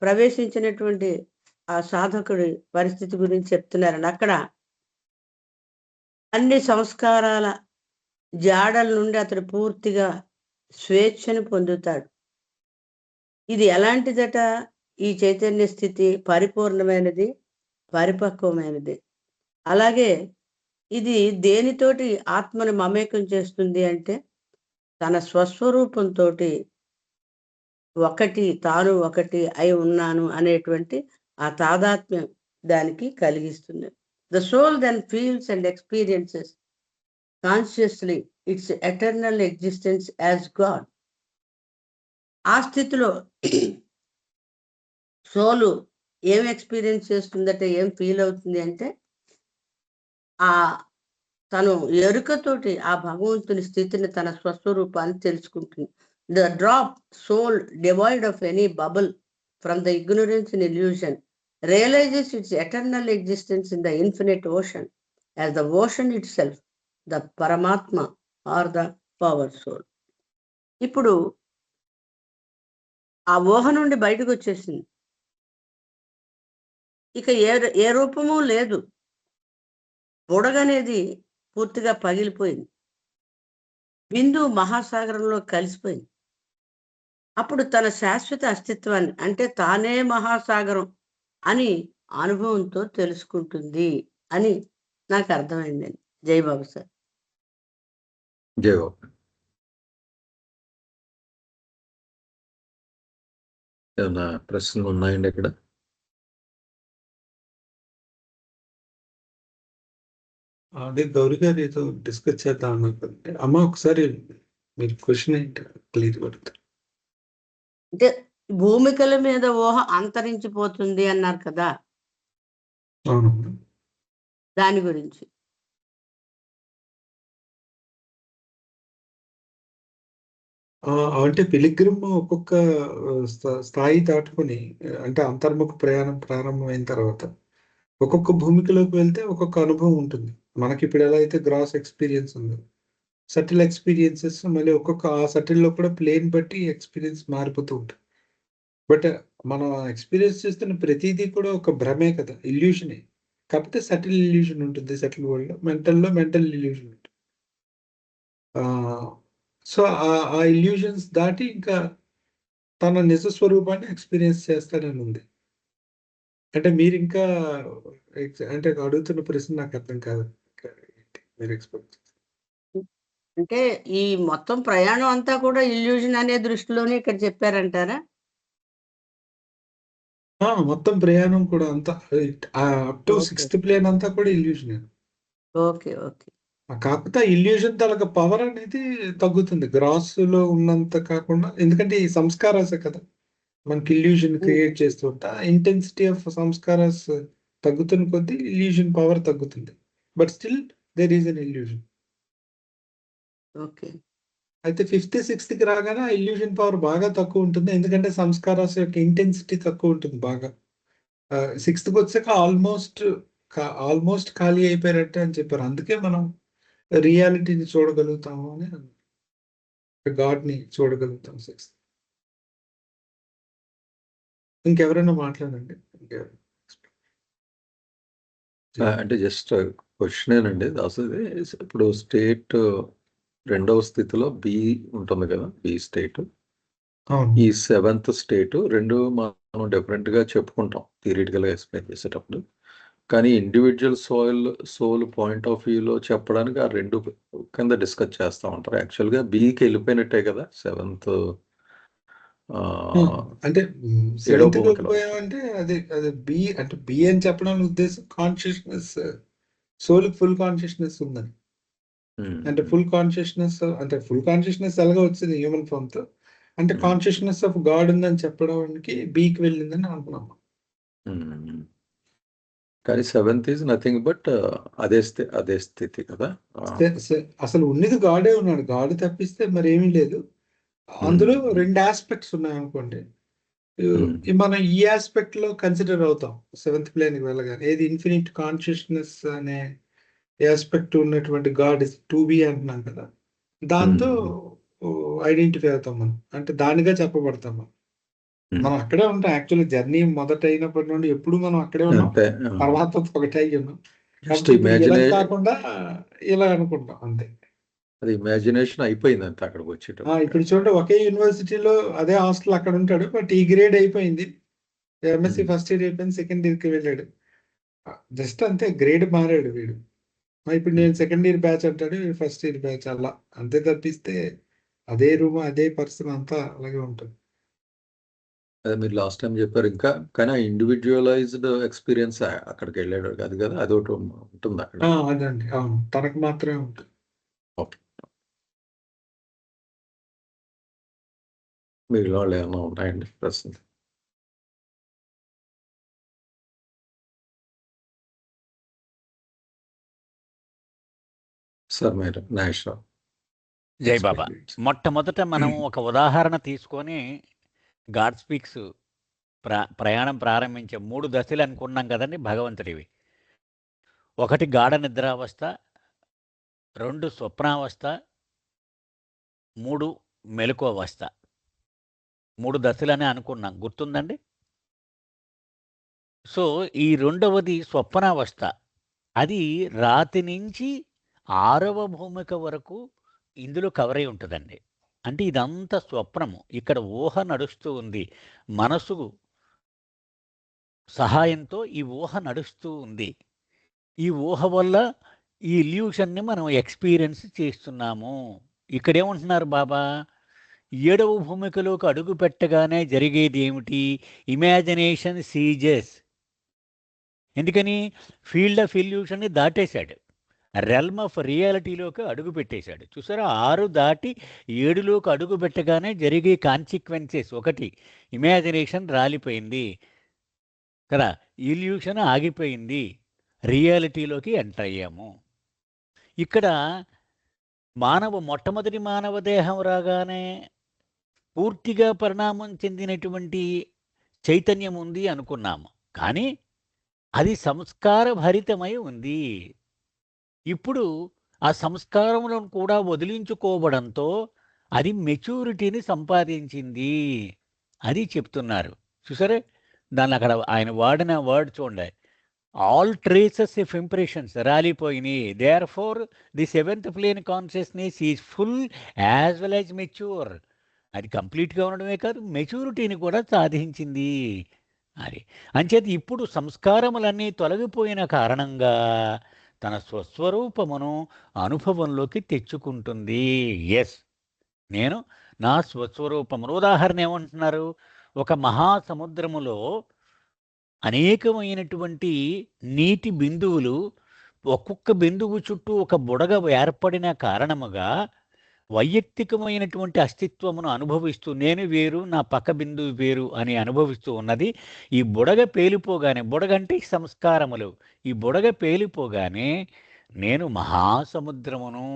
ప్రవేశించినటువంటి ఆ సాధకుడి పరిస్థితి గురించి చెప్తున్నారండి. అక్కడ అన్ని సంస్కారాల జాడల నుండి అతడు పూర్తిగా స్వేచ్ఛను పొందుతాడు. ఇది ఎలాంటిదట? ఈ చైతన్య స్థితి పరిపూర్ణమైనది, పరిపక్వమైనది. అలాగే ఇది దేనితోటి ఆత్మని మమేకం చేస్తుంది అంటే తన స్వస్వరూపంతో ఒకటి, తాను ఒకటి అయి ఉన్నాను అనేటువంటి ఆ తాదాత్మ్యం దానికి కలిగిస్తుంది. The soul then feels and experiences consciously its eternal existence as God. ఆ స్థితిలో సోలు ఏం ఎక్స్పీరియన్స్ చేస్తుందంటే, ఏం ఫీల్ అవుతుంది అంటే ఆ తను ఎరుకతోటి ఆ భగవంతుని స్థితిని, తన స్వస్వరూపాన్ని తెలుసుకుంటుంది. The drop soul devoid of any bubble from the ignorance and illusion realizes its eternal existence in the infinite ocean as the ocean itself, the Paramatma or the power soul. ఇప్పుడు ఆ ఊహ నుండి బయటకు వచ్చేసింది. ఇక ఏ రూపము లేదు. బుడగనేది పూర్తిగా పగిలిపోయింది. బిందు మహాసాగరంలో కలిసిపోయింది. అప్పుడు తన శాశ్వత అస్తిత్వాన్ని, అంటే తానే మహాసాగరం అని అనుభవంతో తెలుసుకుంటుంది అని నాకు అర్థమైందండి. జయబాబు సార్. జయబాబు. ఏమన్నా ప్రశ్నలు ఉన్నాయండి ఇక్కడ? అదే గౌరీ గారు ఏదో డిస్కస్ చేద్దాం అన్నట్టు. అమ్మ ఒకసారి మీరు క్వశ్చన్ ఏంటి క్లియర్ పడుతుంది. అంటే భూమికల మీద ఊహ అంతరించిపోతుంది అన్నారు కదా, అవును. దాని గురించి. అంటే పిలిగ్రిమ్ ఒక్కొక్క స్థాయి దాటుకొని, అంటే అంతర్ముఖ ప్రయాణం ప్రారంభమైన తర్వాత ఒక్కొక్క భూమికలోకి వెళ్తే ఒక్కొక్క అనుభవం ఉంటుంది. మనకి ఇప్పుడు ఎలా అయితే గ్రాస్ ఎక్స్పీరియన్స్ ఉందో, సటిల్ ఎక్స్పీరియన్సెస్ మళ్ళీ ఒక్కొక్క ఆ సటిల్లో కూడా ప్లేన్ బట్టి ఎక్స్పీరియన్స్ మారిపోతూ ఉంటుంది. బట్ మనం ఎక్స్పీరియన్స్ చేస్తున్న ప్రతిదీ కూడా ఒక భ్రమే కదా, ఇల్యూషనే. కాకపోతే సటిల్ ఇల్యూషన్ ఉంటుంది సటిల్ వరల్డ్. మెంటల్ ఇల్యూషన్ ఉంటుంది. సో ఆ ఇల్యూషన్స్ దాటి ఇంకా తన నిజ స్వరూపాన్ని ఎక్స్పీరియన్స్ చేస్తానని ఉంది. అంటే మీరు ఇంకా అంటే అడుగుతున్న ప్రశ్న నాకు అర్థం కాదు. మీరు ఎక్స్పెక్ట్ అంటే ఈ మొత్తం ప్రయాణం అంతా కూడా ఇల్యూషన్ అనే దృష్టిలోనే ఇక్కడ చెప్పారంటారా? మొత్తం ప్రయాణం కూడా అంతా అప్ టు 6th ప్లేన్ అంతా కూడా ఇల్యూషన్. Okay okay. కాకపోతే ఇల్యూషన్ తాలూకా పవర్ అనేది తగ్గుతుంది గ్రాస్ లో ఉన్నంత కాకుండా, ఎందుకంటే ఈ సంస్కారాసే కదా మనకి ఇల్యూషన్ క్రియేట్ చేస్తూ ఉంటా. ఇంటెన్సిటీ ఆఫ్ సంస్కారాస్ తగ్గుతున్న కొద్దీ ఇల్యూషన్ పవర్ తగ్గుతుంది. But still there is an illusion. Okay. అయితే 5th 6th రాగానే ఆ ఇల్యూషన్ పవర్ బాగా తక్కువ ఉంటుంది, ఎందుకంటే సంస్కారాస్ యొక్క ఇంటెన్సిటీ తక్కువ ఉంటుంది బాగా. 6th వచ్చాక ఆల్మోస్ట్ ఖాళీ అయిపోయారంటే అని చెప్పారు. అందుకే మనం రియాలిటీని చూడగలుగుతాము అని, గాడ్ ని చూడగలుగుతాం 6th. ఇంకెవరైనా మాట్లాడండి. అంటే జస్ట్ క్వశ్చనేనండి అసలు. ఇప్పుడు స్టేట్ రెండవ స్థితిలో బి ఉంటుంది కదా, బి స్టేట్. ఈ 7th స్టేట్ రెండు మనం డిఫరెంట్ గా చెప్పుకుంటాం థియరిటికల్ గా ఎక్స్ప్లెయిన్ చేసేటప్పుడు. కానీ ఇండివిజువల్ సోల్ పాయింట్ ఆఫ్ వ్యూలో చెప్పడానికి ఆ రెండు కింద డిస్కస్ చేస్తూ ఉంటారు. యాక్చువల్గా బికి వెళ్ళిపోయినట్టే కదా 7th. అంటే 7th వెళ్ళిపోయామంటే అది బి, అంటే బి అని చెప్పడం ఉద్దేశం కాన్షియస్నెస్, సోల్ ఫుల్ కాన్షియస్నెస్ ఉందని. అంటే ఫుల్ కాన్షియస్నెస్ ఎలాగో వచ్చింది హ్యూమన్ ఫామ్ తో, అంటే కాన్షియస్నెస్ ఆఫ్ గాడ్ ఉందని చెప్పడానికి బీకి వెళ్ళిందని అనుకున్నాం. కానీ 7th ఈజ్ నథింగ్ బట్ అదే స్థితి కదా. అసలు ఉన్నది గాడే ఉన్నాడు, గాడ్ తప్పిస్తే మరి ఏమీ లేదు. అందులో 2 ఆస్పెక్ట్స్ ఉన్నాయి అనుకోండి. మనం ఈ ఆస్పెక్ట్ లో కన్సిడర్ అవుతాం 7th ప్లేన్కి వెళ్ళగానే. ఏది ఇన్ఫినిట్ కాన్షియస్నెస్ అనే ఆస్పెక్ట్ ఉన్నటువంటి గాడ్ ఇస్ టు బి అంటున్నాం కదా, దాంతో ఐడెంటిఫై అవుతాం మనం, అంటే దానిగా చెప్పబడతాం మనం అక్కడే ఉంటాం. యాక్చువల్లీ జర్నీ మొదట అయినప్పటి నుండి ఎప్పుడు మనం అక్కడే ఉన్నాం, తర్వాత ఒకటే అయ్యి ఉన్నాం. ఇలా కాకుండా ఇలా అనుకుంటాం అంతే. అది ఇమాజినేషన్ అయిపోయింది అంతే అక్కడికి వచ్చేటప్పుడు. ఇప్పుడు చూడండి, ఒకే యూనివర్సిటీలో అదే హాస్టల్ అక్కడ ఉంటాడు, బట్ ఈ గ్రేడ్ అయిపోయింది, ఎంఎస్సి ఫస్ట్ ఇయర్ అయిపోయింది, సెకండ్ ఇయర్కి వెళ్ళాడు, జస్ట్ అంతే గ్రేడ్ మారాడు వీడు. ఇప్పుడు నేను సెకండ్ ఇయర్ బ్యాచ్ అంటాడు, ఫస్ట్ ఇయర్ బ్యాచ్, అలా అంతే. తప్పిస్తే అదే రూమ్ అదే పర్సన్ అంతా అలాగే ఉంటుంది. అదే మీరు లాస్ట్ టైం చెప్పారు. ఇంకా కానీ ఇండివిజువలైజ్డ్ ఎక్స్పీరియన్స్ అక్కడికి వెళ్ళాడు అది కదా, అదొకటి ఉంటుంది అక్కడ. అదండి, అవును, తనకు మాత్రమే ఉంటుంది. ఓకే. మిగిలిన వాళ్ళు ఏమైనా ఉన్నాయండి ప్రశ్న? సార్ మీరు నేషనల్ జై బాబా. మొట్టమొదట మనం ఒక ఉదాహరణ తీసుకొని గాడ్ స్పీక్స్ ప్రయాణం ప్రారంభించే 3 దశలు అనుకున్నాం కదండి భగవంతుడివి. 1 గాఢ నిద్రావస్థ, 2 స్వప్నావస్థ, 3 మెలకువవస్థ. 3 దశలని అనుకున్నాం, గుర్తుందండి? సో ఈ రెండవది స్వప్నావస్థ. అది రాతి నుంచి 6వ భూమిక వరకు ఇందులో కవర్ అయి ఉంటుందండి. అంటే ఇదంతా స్వప్నము. ఇక్కడ ఊహ నడుస్తూ ఉంది. మనసు సహాయంతో ఈ ఊహ నడుస్తూ ఉంది. ఈ ఊహ వల్ల ఈ ఇల్యూషన్ని మనం ఎక్స్పీరియన్స్ చేస్తున్నాము. ఇక్కడేమంటున్నారు బాబా, 7వ భూమికలోకి అడుగు పెట్టగానే జరిగేది ఏమిటి? Imagination ceases. ఎందుకని? ఫీల్డ్ ఆఫ్ ఇల్యూషన్ని దాటేశాడు, రెల్మ్ ఆఫ్ రియాలిటీలోకి అడుగు పెట్టేశాడు. చూసారా, 6 దాటి 7లోకి అడుగు పెట్టగానే జరిగే కాన్సిక్వెన్సెస్. 1 ఇమాజినేషన్ రాలిపోయింది కదా, ఇల్యూషన్ ఆగిపోయింది, రియాలిటీలోకి ఎంటర్ అయ్యాము. ఇక్కడ మొట్టమొదటి మానవ దేహం రాగానే పూర్తిగా పరిణామం చెందినటువంటి చైతన్యం ఉంది అనుకున్నాము. కానీ అది సంస్కార భరితమై ఉంది. ఇప్పుడు ఆ సంస్కారములను కూడా వదిలించుకోవడంతో అది మెచ్యూరిటీని సంపాదించింది. అది చెప్తున్నారు. చూసారే, దాన్ని అక్కడ ఆయన వాడిన వర్డ్ చూడండి. ఆల్ ట్రేసెస్ ఆఫ్ ఇంప్రెషన్స్ రాలిపోయినాయి. Therefore the 7th plane consciousness is full as well as mature. అది కంప్లీట్గా ఉండడమే కాదు, మెచ్యూరిటీని కూడా సాధించింది. అది అంచేత ఇప్పుడు సంస్కారములన్నీ తొలగిపోయిన కారణంగా తన స్వస్వరూపమును అనుభవంలోకి తెచ్చుకుంటుంది. ఎస్, నేను నా స్వస్వరూపమును. ఉదాహరణ ఏమంటున్నారు? ఒక మహాసముద్రములో అనేకమైనటువంటి నీటి బిందువులు, ఒక్కొక్క బిందువు చుట్టూ ఒక బుడగ ఏర్పడిన కారణముగా వైయక్తికమైనటువంటి అస్తిత్వమును అనుభవిస్తూ, నేను వేరు నా పక్క బిందువు వేరు అని అనుభవిస్తూ ఉన్నది. ఈ బుడగ పేలిపోగానే, బుడగ అంటే సంస్కారములు, ఈ బుడగ పేలిపోగానే నేను మహాసముద్రమును.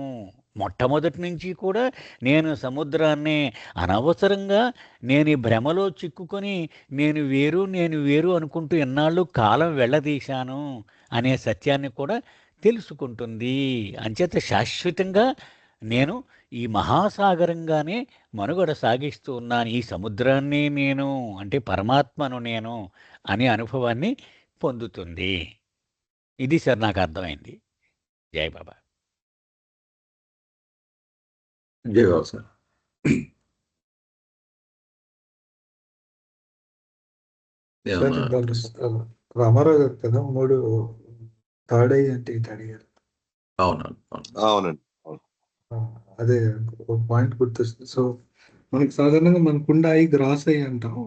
మొట్టమొదటి నుంచి కూడా నేను సముద్రాన్ని అనవసరంగా నేను ఈ భ్రమలో చిక్కుకొని నేను వేరు అనుకుంటూ ఎన్నాళ్ళు కాలం వెళ్ళదీశాను అనే సత్యాన్ని కూడా తెలుసుకుంటుంది. అంచేత శాశ్వతంగా నేను ఈ మహాసాగరంగానే మనుగడ సాగిస్తూ ఉన్నాను. ఈ సముద్రాన్ని నేను, అంటే పరమాత్మను నేను అనే అనుభవాన్ని పొందుతుంది. ఇది సార్ నాకు అర్థమైంది. జై బాబా. జై బాబా సార్. సరే, దాంట్లో రామారావు గారు కదా 3 థర్డ్ ఐ అంటే ఏంటి అడిగారు. అవునండి, అవునండి. అదే ఒక పాయింట్ గుర్తొస్తుంది. సో మనకి సాధారణంగా మనకుండా ఐ గ్రాస్ ఐ అంటాం.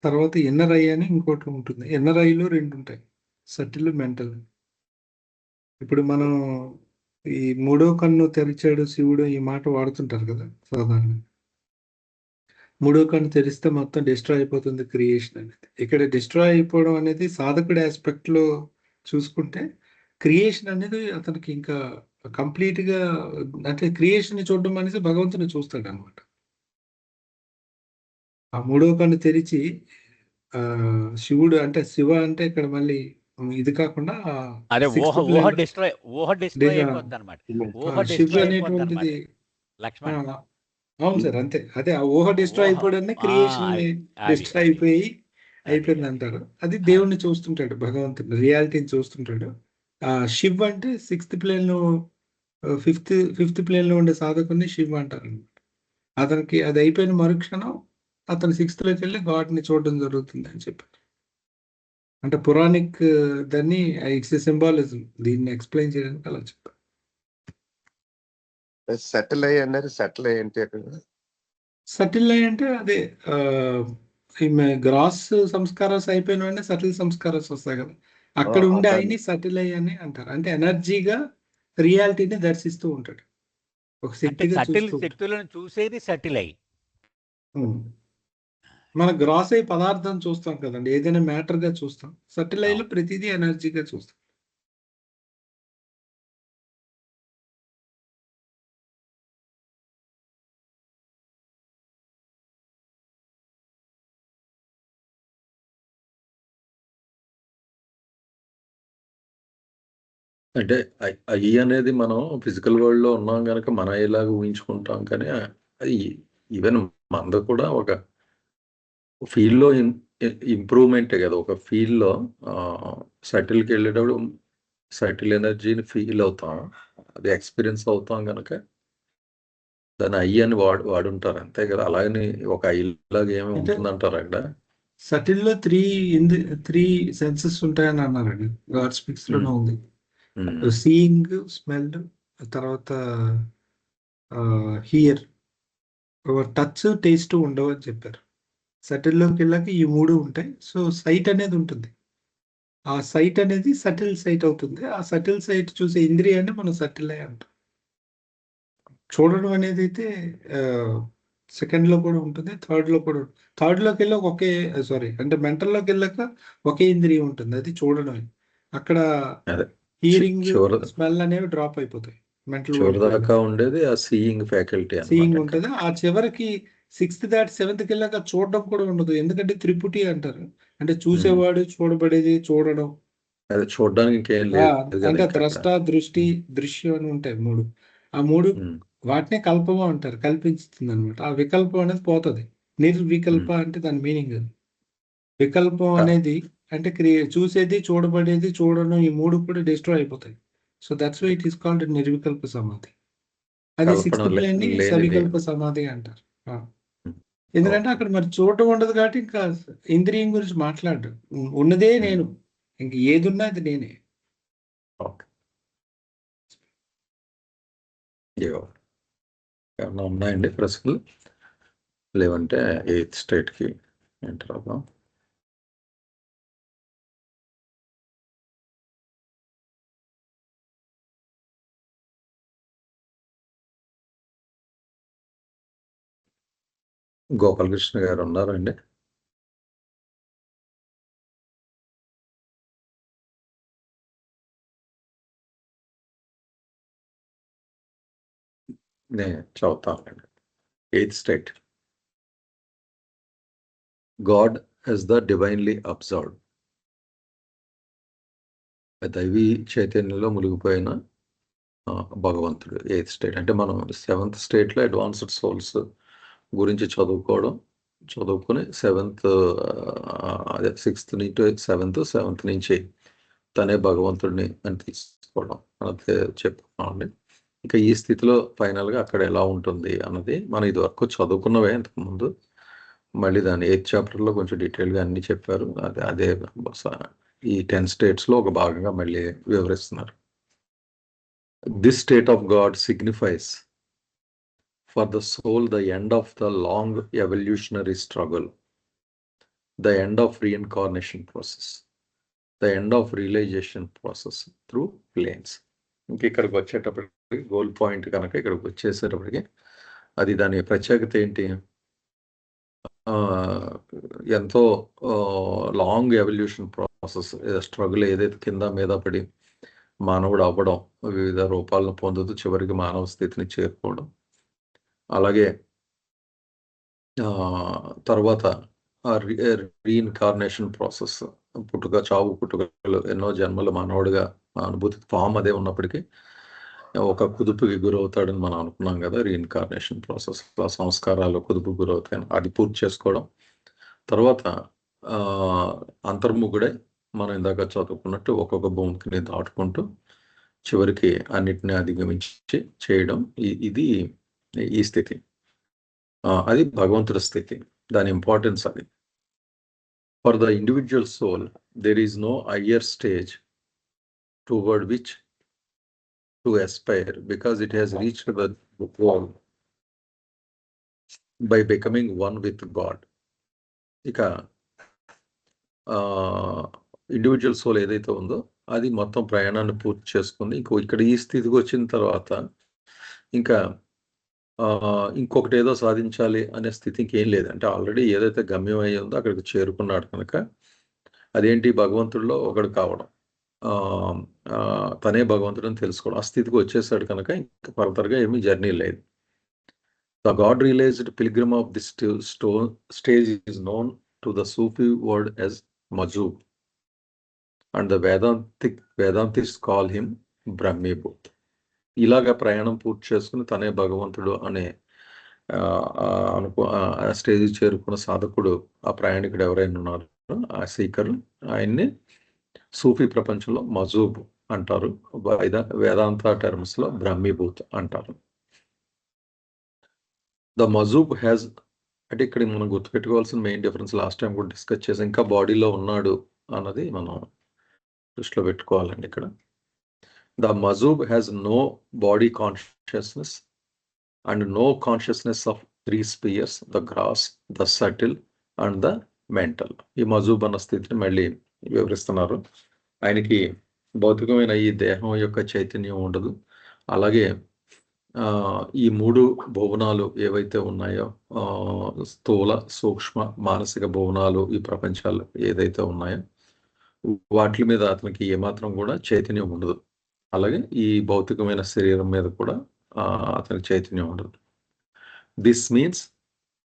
తర్వాత ఇన్నర్ ఐ అని ఇంకోటి ఉంటుంది. ఇన్నర్ ఐలో 2 ఉంటాయి, సటిల్, మెంటల్. ఇప్పుడు మనం ఈ 3వ కన్ను తెరిచాడు శివుడు ఈ మాట వాడుతుంటారు కదా సాధారణంగా. 3వ కన్ను తెరిస్తే మొత్తం డిస్ట్రాయ్ అయిపోతుంది క్రియేషన్ అనేది. ఇక్కడ డిస్ట్రాయ్ అయిపోవడం అనేది సాధకుడి ఆస్పెక్ట్ లో చూసుకుంటే, క్రియేషన్ అనేది అతనికి ఇంకా కంప్లీట్ గా, అంటే క్రియేషన్ ని చూడడం అనేది భగవంతుని చూస్తాడు అనమాట. ఆ 3వ కన్ను తెరిచి శివుడు అంటే శివ అంటే ఇక్కడ మళ్ళీ ఇది కాకుండా అదే ఊహ 6th plane డిస్ట్రాయ్ అయిపోద్ది అనమాట. ఊహ శివ డిస్ట్రాయ్ అయిపోద్ది అనమాట అనేటువంటిది. లక్ష్మణ్. అవును సార్, అంతే. అదే ఆ ఊహ డిస్ట్రాయ్ ఊహ అయిపోవడాన్ని క్రియేషన్ అది డిస్ట్రాయ్ అయిపోయి అది అయిపోయింది అంటారు. అది దేవుణ్ణి చూస్తుంటాడు, భగవంతుడు రియాలిటీని చూస్తుంటాడు. శివ్ అంటే 6th ప్లేన్ లో, ఫిఫ్త్ ప్లేన్ లో ఉండే సాధకుని శివ్ అంటారు అనమాట. అతనికి అది అయిపోయిన మరుక్షణం అతను 6th లోకి వెళ్ళి గాడ్ ని చూడడం జరుగుతుంది అని చెప్పారు. అంటే పురాణిక్ దాన్ని ఇట్స్ ఎ సింబాలిజం, దీన్ని ఎక్స్ప్లెయిన్ చేయడానికి అలా చెప్పారు. సెటిల్ అయ్యి అన్నారు. సెటిల్ అయ్యి ఏంటి అక్కడ? సటిల్ అయ్యి అంటే అదే గ్రాస్ సంస్కారాస్ అయిపోయిన వెంటనే సటిల్ సంస్కారాస్ వస్తాయి కదా, అక్కడ ఉండే ఆయన్ని సటిల్ అయ్యి అని అంటారు. అంటే ఎనర్జీగా రియాలిటీని దర్శిస్తూ ఉంటాడు, ఒక అంటే శక్తిగా సటిల్ చూస్తూ ఉంటాడు. శక్తులను చూసేది సటిల్ అయి. మన గ్రాస్ అయ్యి పదార్థం చూస్తాం కదండి, ఏదైనా మ్యాటర్ గా చూస్తాం. సటిల్ అయ్యిలో ప్రతిదీ ఎనర్జీగా చూస్తాం. అంటే ఐ అనేది మనం ఫిజికల్ వరల్డ్ లో ఉన్నాం కనుక మన ఇలాగ ఊహించుకుంటాం, కానీ అది ఈవెన్ మనది కూడా ఒక ఫీల్డ్ లో ఇంప్రూవ్మెంటే కదా. ఒక ఫీల్డ్ లో సటిల్కి వెళ్ళేటప్పుడు సటిల్ ఎనర్జీని ఫీల్ అవుతాం, అది ఎక్స్పీరియన్స్ అవుతాం కనుక దాన్ని ఐ అని వాడుంటారు అంతే కదా. అలాగని ఒక ఐ లాగా ఏమి ఉంటుందంటారు అక్కడ. సటిల్ లో త్రీ సెన్సెస్ ఉంటాయని అన్నారండి. గాడ్ స్పీక్స్ లోనే ఉంది. సీయింగ్, స్మెల్, తర్వాత హియర్, టచ్, టేస్ట్ ఉండవు అని చెప్పారు. సటిల్లోకి వెళ్ళాక ఈ 3 ఉంటాయి. సో సైట్ అనేది ఉంటుంది. ఆ సైట్ అనేది సటిల్ సైట్ అవుతుంది. ఆ సటిల్ సైట్ చూసే ఇంద్రియాన్ని మనం సటిల్ అయ్యి అంటాం. చూడడం అనేది అయితే సెకండ్ లో కూడా ఉంటుంది, థర్డ్ లో కూడా ఉంటుంది. థర్డ్ లోకి వెళ్ళాక అంటే మెంటల్ లోకి వెళ్ళాక ఒకే ఇంద్రియం ఉంటుంది, అది చూడడమే. అక్కడ హియరింగ్, స్మెల్ అనేవి డ్రాప్ అయిపోతాయి. మెంటల్ చివరిదాకా ఉండేది ఆ సీయింగ్ ఫ్యాకల్టీ, సీయింగ్ ఉంటుంది. ఆ చివరికి 6th దాటి 7th వెళ్ళాక చూడడం కూడా ఉండదు. ఎందుకంటే త్రిపుటి అంటారు, అంటే చూసేవాడు, చూడబడేది, చూడడం. అది చూడడానికి ఇంకేం లేదు. అంటే ద్రష్ట, దృష్టి, దృశ్యం అని ఉంటాయి 3. ఆ 3 వాటినే కల్పము అంటారు, కల్పించుతుంది అనమాట. ఆ వికల్పం అనేది పోతుంది. నిర్వికల్ప అంటే దాని మీనింగ్ అది. వికల్పం అనేది అంటే చూసేది, చూడబడేది, చూడడం, ఈ 3 కూడా డిస్ట్రాయ్ అయిపోతాయి. So that's why it is called nirvikalpa samadhi. అది 6th ప్లేన్ ని సవికల్ప సమాధి అంటారు. ఎందుకంటే అక్కడ మరి చూడటం ఉండదు కాబట్టి ఇంకా ఇంద్రియం గురించి మాట్లాడు. ఉన్నదే నేను, ఇంక ఏది ఉన్నా అది నేనే. ఏమన్నా ఉన్నాయండి ప్రశ్నలు? లేవంటే 8th స్టేట్కి ఎంటర్ అవుదాం. గోపాలకృష్ణ గారు ఉన్నారండి? నేను చదువుతానండి. 8th state. God as the divinely observed. దైవీ చైతన్యంలో మునిగిపోయిన భగవంతుడు 8th స్టేట్. అంటే మనం 7th స్టేట్లో అడ్వాన్స్డ్ సోల్స్ గురించి చదువుకొని 7th అదే 6th నుంచి 7th నుంచి తనే భగవంతుడిని అని తీసుకోవడం అన్నది చెప్పుకున్నామండి. ఇంకా ఈ స్థితిలో ఫైనల్గా అక్కడ ఎలా ఉంటుంది అన్నది మనం ఇది వరకు చదువుకున్నవే ఇంతకుముందు. మళ్ళీ దాని 8th చాప్టర్లో కొంచెం డీటెయిల్గా అన్ని చెప్పారు. అదే ఈ 10 స్టేట్స్లో ఒక భాగంగా మళ్ళీ వివరిస్తున్నారు. This state of God signifies for the soul the end of the long evolutionary struggle, the end of reincarnation process, the end of realization process through planes. ఇంక ఇక్కడికి వచ్చేటప్పటికి గోల్ పాయింట్ కనుక ఇక్కడికి వచ్చేసేటప్పటికి అది దాని ప్రత్యేకత ఏంటి? ఎంతో లాంగ్ ఎవల్యూషన్ ప్రాసెస్, స్ట్రగుల్ ఏదైతే కింద మీద పడి మానవుడు అవ్వడం, వివిధ రూపాలను పొందుతూ చివరికి మానవ స్థితిని చేరుకోవడం, అలాగే తర్వాత రీఇన్కార్నేషన్ ప్రాసెస్, చావు పుట్టుకలు, ఎన్నో జన్మలు మానవుడిగా అనుభూతి ఫామ్ అదే ఉన్నప్పటికీ ఒక కుదుపుకి గురవుతాడని మనం అనుకున్నాం కదా. రీఇన్కార్నేషన్ ప్రాసెస్, సంస్కారాలు కుదుపు గురవుతాయని అది పూర్తి చేసుకోవడం, తర్వాత అంతర్ముఖుడై మనం ఇందాక చదువుకున్నట్టు ఒక్కొక్క భూమికి దాటుకుంటూ చివరికి అన్నిటిని అధిగమించి చేయడం, ఇది ఈ స్థితి. అది భగవంతుడి స్థితి, దాని ఇంపార్టెన్స్ అది. For the individual soul there is no higher stage toward which to aspire because it has reached the goal by becoming one with God. ఇక ఇండివిజువల్ సోల్ ఏదైతే ఉందో అది మొత్తం ప్రయాణాన్ని పూర్తి చేసుకుంది. ఇక్కడ ఈ స్థితికి వచ్చిన తర్వాత ఇంకా ఇంకొకటి ఏదో సాధించాలి అనే స్థితి ఇంకేం లేదు. అంటే ఆల్రెడీ ఏదైతే గమ్యం అయ్యి ఉందో అక్కడికి చేరుకున్నాడు కనుక అదేంటి భగవంతుడిలో ఒకడు కావడం, తనే భగవంతుడిని తెలుసుకోవడం, ఆ స్థితికి వచ్చేసాడు కనుక ఇంకా ఫర్దర్గా ఏమీ జర్నీ లేదు. The God realized pilgrim of this stage is known to the Sufi word as majzoob, and the Vedantists call him Brahmibhoot. ఇలాగ ప్రయాణం పూర్తి చేసుకుని తనే భగవంతుడు అనే ఆ స్టేజ్ చేరుకున్న సాధకుడు, ఆ ప్రయాణికుడు ఎవరైనా ఉన్నారు, ఆ సీకరు, ఆయన్ని సూఫీ ప్రపంచంలో మజూబ్ అంటారు, వేదాంత టర్మ్స్ లో బ్రహ్మీభూత్ అంటారు. ద మజూబ్ హ్యాజ్, అంటే ఇక్కడ మనం గుర్తుపెట్టుకోవాల్సిన మెయిన్ డిఫరెన్స్ లాస్ట్ టైం కూడా డిస్కస్ చేసి, ఇంకా బాడీలో ఉన్నాడు అన్నది మనం దృష్టిలో పెట్టుకోవాలండి. ఇక్కడ the majzoob has no body consciousness and no consciousness of 3 spheres, the gross, the subtle and the mental. ఈ మజూబ్ అన్న స్థితిని మళ్ళీ వివరిస్తున్నారు. ఆయనకి భౌతికమైన ఈ దేహం యొక్క చైతన్యం ఉండదు. అలాగే ఈ 3 భువనాలు ఏవైతే ఉన్నాయో, స్థూల, సూక్ష్మ, మానసిక భువనాలు, ఈ ప్రపంచాలు ఏదైతే ఉన్నాయో వాటి మీద అతనికి ఏమాత్రం కూడా చైతన్యం ఉండదు. అలాగే ఈ భౌతికమైన శరీరం మీద కూడా అతనికి చైతన్యం ఉండదు. This means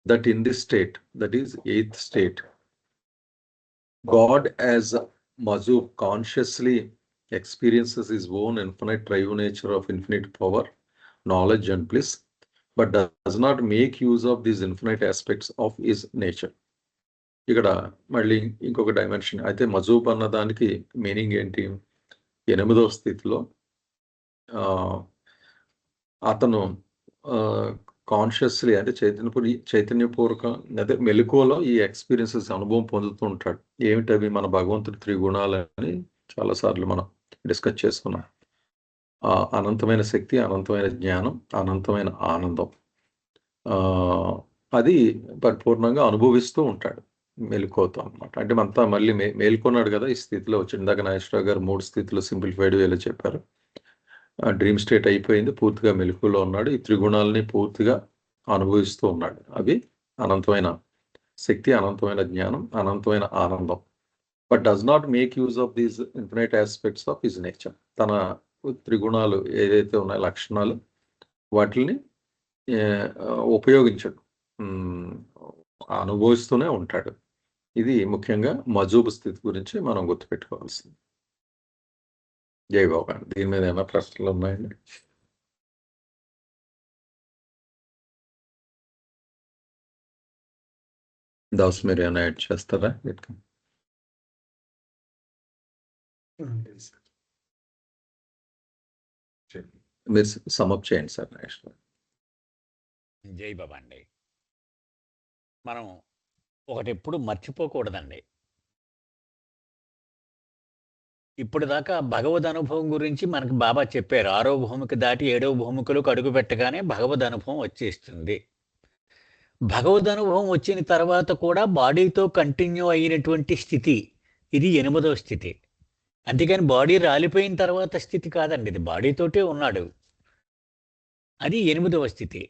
that in this state, that is 8th state, God as Mazub consciously experiences his own infinite triune nature of infinite power, knowledge and bliss, but does not make use of these infinite aspects of his nature. ఇక్కడ మళ్ళీ ఇంకొక dimension అయితే, మజూబ్ అన్న దానికి meaning ఏంటి? 8వ స్థితిలో అతను కాన్షియస్లీ, అంటే చైతన్యపూర్వక, అదే మెలకువలో ఈ ఎక్స్పీరియన్సెస్ అనుభవం పొందుతూ ఉంటాడు. ఏమిటవి? మన భగవంతుడి 3 గుణాలని చాలాసార్లు మనం డిస్కస్ చేసుకున్నాం. అనంతమైన శక్తి, అనంతమైన జ్ఞానం, అనంతమైన ఆనందం, అది పరిపూర్ణంగా అనుభవిస్తూ ఉంటాడు మెలుకోతో అనమాట. అంటే అంతా మళ్ళీ మేల్కొన్నాడు కదా ఈ స్థితిలో వచ్చి. ఇందాక నాగేశ్వరరావు గారు 3 స్థితిలో సింప్లిఫైడ్ వేలో చెప్పారు. డ్రీమ్ స్టేట్ అయిపోయింది, పూర్తిగా మెలకువలో ఉన్నాడు, ఈ 3 గుణాలని పూర్తిగా అనుభవిస్తూ ఉన్నాడు. అవి అనంతమైన శక్తి, అనంతమైన జ్ఞానం, అనంతమైన ఆనందం. But does not make use of these infinite aspects of his nature. తన 3 గుణాలు ఏదైతే ఉన్నాయో, లక్షణాలు, వాటిని ఉపయోగించడు, అనుభవిస్తూనే ఉంటాడు. ఇది ముఖ్యంగా మజూబ్ స్థితి గురించి మనం గుర్తుపెట్టుకోవాల్సింది. జై బాబా. దీని మీద ఏమైనా ప్రశ్నలు ఉన్నాయండి? దాస్ మీరు ఏమైనా యాడ్ చేస్తారా? మీరు సమప్ చేయండి సార్. నెక్స్ట్. జై బాబా అండి. మనం ఒకటి ఎప్పుడు మర్చిపోకూడదండి. ఇప్పుడు దాకా భగవద్ అనుభవం గురించి మనకు బాబా చెప్పారు. 6వ భూమికి దాటి 7వ భూమికలకు అడుగు పెట్టగానే భగవద్ అనుభవం వచ్చేస్తుంది. భగవద్ అనుభవం వచ్చిన తర్వాత కూడా బాడీతో కంటిన్యూ అయినటువంటి స్థితి ఇది 8వ స్థితి. అంతేకాని బాడీ రాలిపోయిన తర్వాత స్థితి కాదండి, ఇది బాడీతోటే ఉన్నాడు, అది 8వ స్థితి.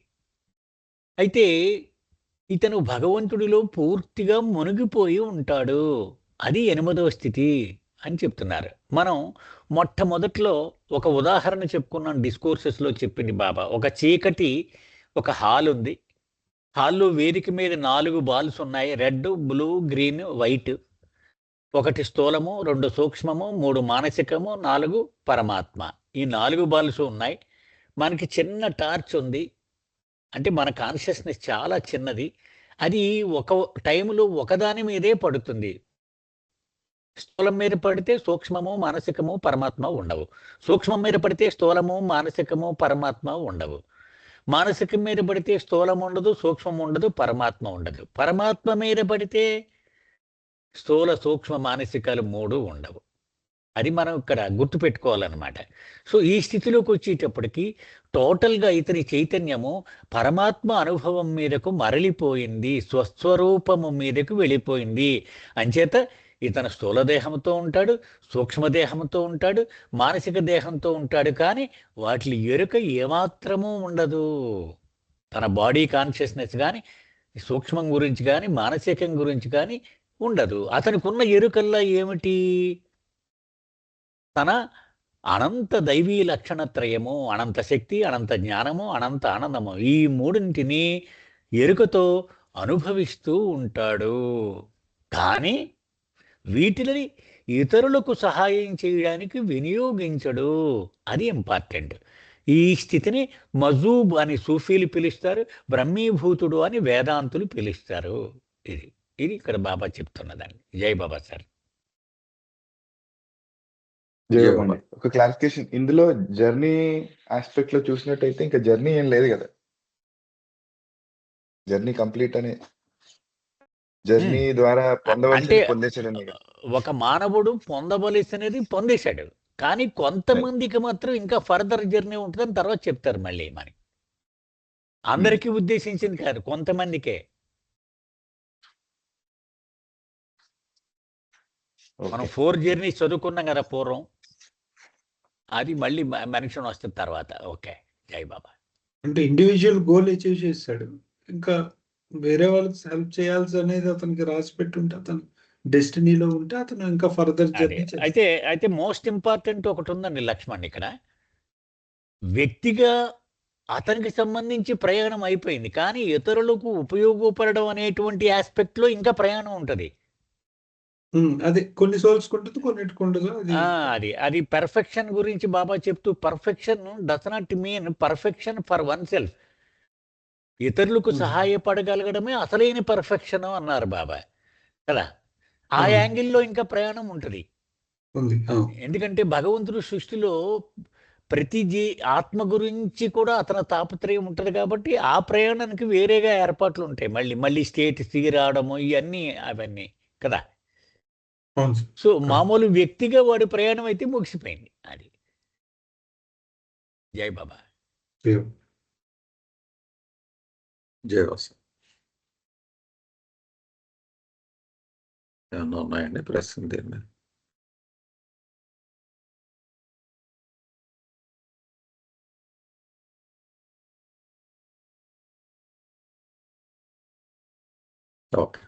అయితే ఇతను భగవంతుడిలో పూర్తిగా మునిగిపోయి ఉంటాడు, అది 8వ స్థితి అని చెప్తున్నారు. మనం మొట్టమొదట్లో ఒక ఉదాహరణ చెప్పుకున్నాం, డిస్కోర్సెస్లో చెప్పింది బాబా. ఒక చీకటి ఒక హాల్ ఉంది. హాల్లో వేదిక మీద 4 బాల్స్ ఉన్నాయి, రెడ్, బ్లూ, గ్రీన్, వైట్. 1 స్థూలము, 2 సూక్ష్మము, 3 మానసికము, 4 పరమాత్మ. ఈ 4 బాల్స్ ఉన్నాయి. మనకి చిన్న టార్చ్ ఉంది, అంటే మన కాన్షియస్నెస్ చాలా చిన్నది. అది ఒక టైంలో ఒకదాని మీదే పడుతుంది. స్థూలం మీద పడితే సూక్ష్మము, మానసికము, పరమాత్మ ఉండవు. సూక్ష్మం మీద పడితే స్థూలము, మానసికము, పరమాత్మ ఉండవు. మానసికం మీద పడితే స్థూలం ఉండదు, సూక్ష్మం ఉండదు, పరమాత్మ ఉండదు. పరమాత్మ మీద పడితే స్థూల, సూక్ష్మ, మానసికాలు 3 ఉండవు. అది మనం ఇక్కడ గుర్తుపెట్టుకోవాలన్నమాట. సో ఈ స్థితిలోకి వచ్చేటప్పటికి టోటల్గా ఇతని చైతన్యము పరమాత్మ అనుభవం మీదకు మరలిపోయింది, స్వస్వరూపము మీదకు వెళ్ళిపోయింది. అంచేత ఇతను స్థూల దేహంతో ఉంటాడు, సూక్ష్మదేహంతో ఉంటాడు, మానసిక దేహంతో ఉంటాడు, కానీ వాటి ఎరుక ఏమాత్రమూ ఉండదు. తన బాడీ కాన్షియస్నెస్ కానీ, సూక్ష్మం గురించి కానీ, మానసికం గురించి కానీ ఉండదు. అతనికి ఉన్న ఎరుకల్లా ఏమిటి? తన అనంత దైవీ లక్షణత్రయము, అనంత శక్తి, అనంత జ్ఞానము, అనంత ఆనందము, ఈ 3ంటిని ఎరుకతో అనుభవిస్తూ ఉంటాడు. కానీ వీటిని ఇతరులకు సహాయం చేయడానికి వినియోగించడు. అది ఇంపార్టెంట్. ఈ స్థితిని మజూబ్ అని సూఫీలు పిలుస్తారు, బ్రహ్మీభూతుడు అని వేదాంతులు పిలుస్తారు. ఇది ఇది ఇక్కడ బాబా చెప్తున్నదండి. జై బాబా సార్. జయబాబు, ఒక క్లారిఫికేషన్, ఇందులో జర్నీ ఆస్పెక్ట్ లో చూసినట్టయితే ఇంకా జర్నీ ఏం లేదు కదా, జర్నీ కంప్లీట్ అనే జర్నీ ద్వారా అంటే పొందవలసింది పొందేసాడనే కదా. ఒక మానవుడు పొందవలసినది పొందేశాడు, కానీ కొంతమందికి మాత్రం ఇంకా ఫర్దర్ జర్నీ ఉంటుందని తర్వాత చెప్తారు మళ్ళీ. మరి అందరికీ ఉద్దేశించింది కాదు, కొంతమందికే. మనం 4 జర్నీస్ చదువుకున్నాం కదా పూర్వం, అది మళ్ళీ మెన్షన్ వస్తుంది తర్వాత. ఓకే, జై బాబా. అంటే ఇండివిజువల్ గోల్ అచీవ్ చేస్తాడు, ఇంకా వేరే వాళ్ళకి హెల్ప్ చేయాల్సి అనేది అతనికి రాసి పెట్టుంటే, అతను డెస్టినీలో ఉంటే అతను ఇంకా ఫర్దర్ అదే జర్నీ చేస్తాడు. అయితే మోస్ట్ ఇంపార్టెంట్ ఒకటి ఉందండి లక్ష్మణ్ ఇక్కడ. వ్యక్తిగా అతనికి సంబంధించి ప్రయాణం అయిపోయింది, కానీ ఇతరులకు ఉపయోగపడడం అనేటువంటి ఆస్పెక్ట్ లో ఇంకా ప్రయాణం ఉంటుంది. అదే కొన్ని సోల్స్ ఉంటుంది, కొన్నిటికి ఉండదు. అది పర్ఫెక్షన్ గురించి బాబా చెప్తూ, perfection does not mean perfection for one self. ఇతరులకు సహాయపడగలగడమే అసలైన పర్ఫెక్షన్ అన్నారు బాబా కదా. ఆ యాంగిల్లో ఇంకా ప్రయాణం ఉంటుంది. ఎందుకంటే భగవంతుడు సృష్టిలో ప్రతి ఆత్మ గురించి కూడా అతని తాపత్రయం ఉంటుంది కాబట్టి ఆ ప్రయాణానికి వేరేగా ఏర్పాట్లు ఉంటాయి. మళ్ళీ స్టేట్ రావడము ఇవన్నీ అవన్నీ కదా. సో మామూలు వ్యక్తిగా వాడి ప్రయాణం అయితే ముగిసిపోయింది. అది జై బాబా. జై వాసు. ఏమన్నా ఉన్నాయండి ప్రశ్న దీని మీద? ఓకే,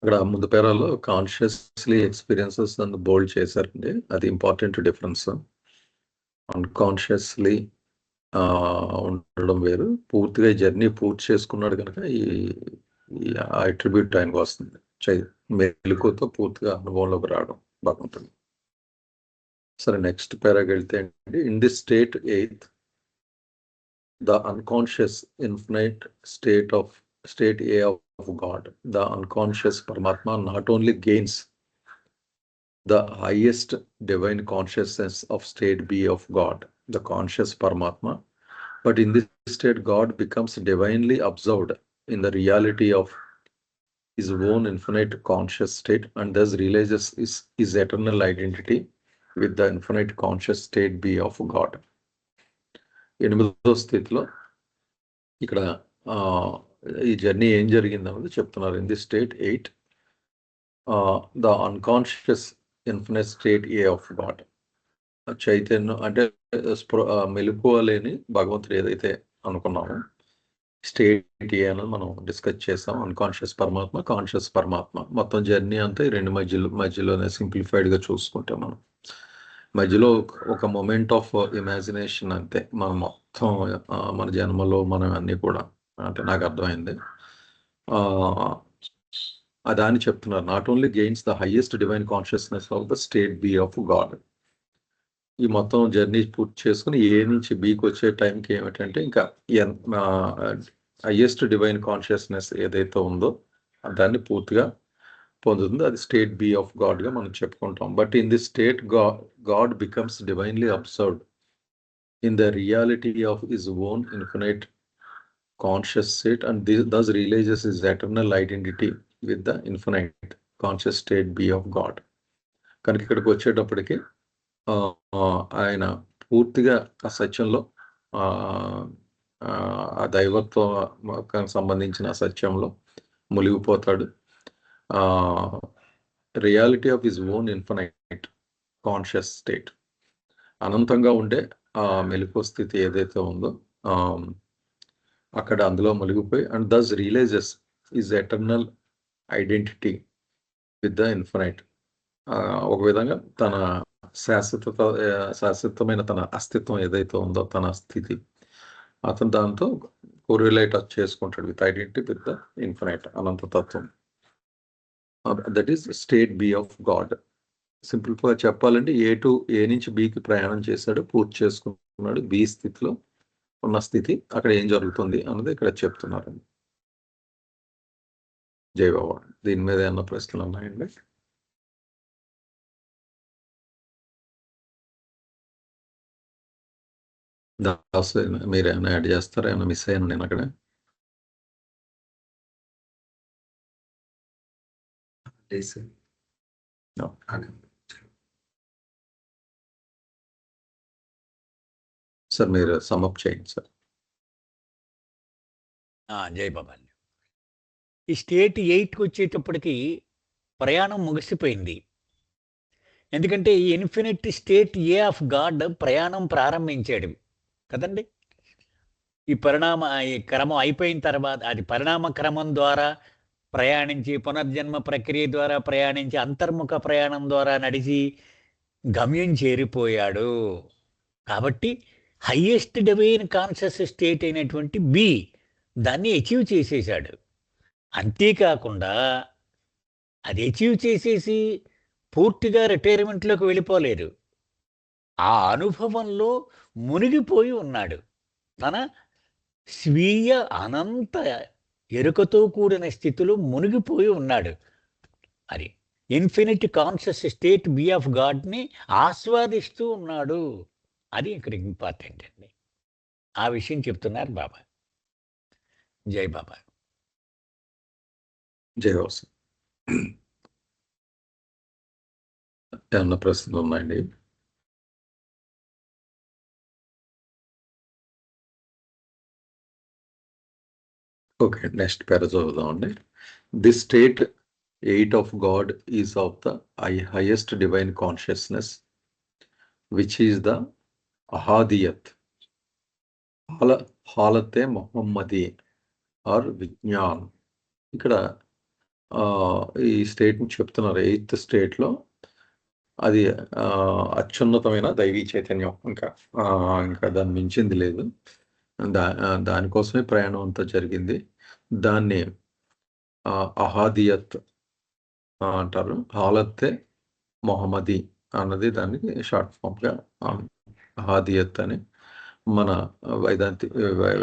అక్కడ ముందు పేరాలో కాన్షియస్లీ ఎక్స్పీరియన్సెస్ అని బోల్డ్ చేశారండి. అది ఇంపార్టెంట్ డిఫరెన్స్. అన్కాన్షియస్లీ ఉండడం వేరు. పూర్తిగా జర్నీ పూర్తి చేసుకున్నాడు కనుక ఈ అట్రిబ్యూట్ ఆయనకు వస్తుంది. మెలుకుతో పూర్తిగా అనుభవంలోకి రావడం బాగుంటుంది. సరే, నెక్స్ట్ పేరాకి వెళ్తే అండి, in the state 8th the unconscious infinite state A of God, the unconscious Paramatma not only gains the highest divine consciousness of state B of God, the conscious Paramatma, but in this state God becomes divinely absorbed in the reality of his own infinite conscious state and thus realizes his eternal identity with the infinite conscious state B of God. 8వ స్థితిలో ఇక్కడ ఈ journey ఏం జరిగిందన్నది చెప్తున్నారు. In the state 8 the unconscious infinite state A of God, చైతన్యం అంటే మెలకువ లేని భగవంతుడు ఏదైతే అనుకున్నామో స్టేట్ ఏ అనేది మనం డిస్కస్ చేసాం. అన్కాన్షియస్ పరమాత్మ, కాన్షియస్ పరమాత్మ, మొత్తం జర్నీ అంతా ఈ రెండు మధ్యలోనే సింప్లిఫైడ్గా చూసుకుంటే మనం మధ్యలో ఒక మొమెంట్ ఆఫ్ ఇమాజినేషన్ అంతే. మనం మొత్తం మన జన్మలో మనం అన్నీ కూడా అంటే నాకు అర్థమైంది అదాని చెప్తున్నారు. Not only gains the highest divine consciousness of the state B of God. ఈ మొత్తం జర్నీ పూర్తి చేసుకుని ఏ నుంచి బీకి వచ్చే టైంకి ఏమిటంటే ఇంకా హైయెస్ట్ డివైన్ కాన్షియస్నెస్ ఏదైతే ఉందో దాన్ని పూర్తిగా పొందుతుంది. అది స్టేట్ బి ఆఫ్ గాడ్గా మనం చెప్పుకుంటాం. But in the state God becomes divinely అబ్సర్వ్డ్ in the reality of his own infinite conscious state and thus realizes his eternal identity with the infinite conscious state B of God. కనుక ఇక్కడికి వచ్చేటప్పటికి ఆయన పూర్తిగా ఆ సత్యంలో ఆ దైవత్వం సంబంధించిన సత్యంలో మునిగిపోతాడు. Reality of his own infinite conscious state, అనంతంగా ఉండే ఆ మెలకువ స్థితి ఏదైతే ఉందో అక్కడ అందులో మునిగిపోయి and thus realizes is eternal identity with the infinite. ఒక విధంగా తన శాశ్వతమైన తన అస్తిత్వం ఏదైతే ఉందో తన స్థితి అతను దాంతో కోరిలేట్ చేసుకుంటాడు with identity with the infinite అనంతతత్వం. That is state B of God. సింపుల్గా చెప్పాలంటే ఏ నుంచి బికి ప్రయాణం చేశాడు, పూర్తి చేసుకున్నాడు, బి స్థితిలో ఉన్న స్థితి, అక్కడ ఏం జరుగుతుంది అన్నది ఇక్కడ చెప్తున్నారండి. జై బాబా. దీని మీద ఏమన్నా ప్రశ్నలు ఉన్నాయండి? దాస్ మీరు ఏమైనా యాడ్ చేస్తారా? ఏమైనా మిస్ అయ్యాను నేను అక్కడ? సార్ మీరు సమప్ చేయండి సార్. జై బాబా. ఈ స్టేట్ 8కి వచ్చేటప్పటికి ప్రయాణం ముగిసిపోయింది. ఎందుకంటే ఈ infinite state A of God ప్రయాణం ప్రారంభించాడు కదండి. ఈ క్రమం అయిపోయిన తర్వాత అది పరిణామ క్రమం ద్వారా ప్రయాణించి, పునర్జన్మ ప్రక్రియ ద్వారా ప్రయాణించి, అంతర్ముఖ ప్రయాణం ద్వారా నడిచి గమ్యం చేరిపోయాడు. కాబట్టి హయ్యెస్ట్ డివైన్ కాన్షియస్ స్టేట్ అయినటువంటి బి దాన్ని అచీవ్ చేసేసాడు. అంతేకాకుండా అది అచీవ్ చేసేసి పూర్తిగా రిటైర్మెంట్లోకి వెళ్ళిపోలేదు. ఆ అనుభవంలో మునిగిపోయి ఉన్నాడు. తన స్వీయ అనంత ఎరుకతో కూడిన స్థితిలో మునిగిపోయి ఉన్నాడు. అది infinite conscious state B of గాడ్ని ఆస్వాదిస్తూ ఉన్నాడు. అది ఇక్కడ ఇంపార్టెంట్ అండి. ఆ విషయం చెప్తున్నారు బాబా. జై బాబా. జై బాబా. ఏమన్నా ప్రశ్నలు ఉన్నాయండి? ఓకే, నెక్స్ట్ పేర చదువుదామండి. This state 8 of God is of the highest divine consciousness, which is the Ahadiyat, Halate Muhammadi or Vijnan. ఇక్కడ ఈ స్టేట్ని చెప్తున్నారు. 8th స్టేట్లో అది అత్యున్నతమైన దైవీ చైతన్యం, ఇంకా దాన్ని మించింది లేదు. దానికోసమే ప్రయాణం అంతా జరిగింది. దాన్ని అహాదియత్ అంటారు. హాలత్తే మొహమ్మది అన్నది దానికి షార్ట్ ఫామ్గా అహాదియత్ అని. మన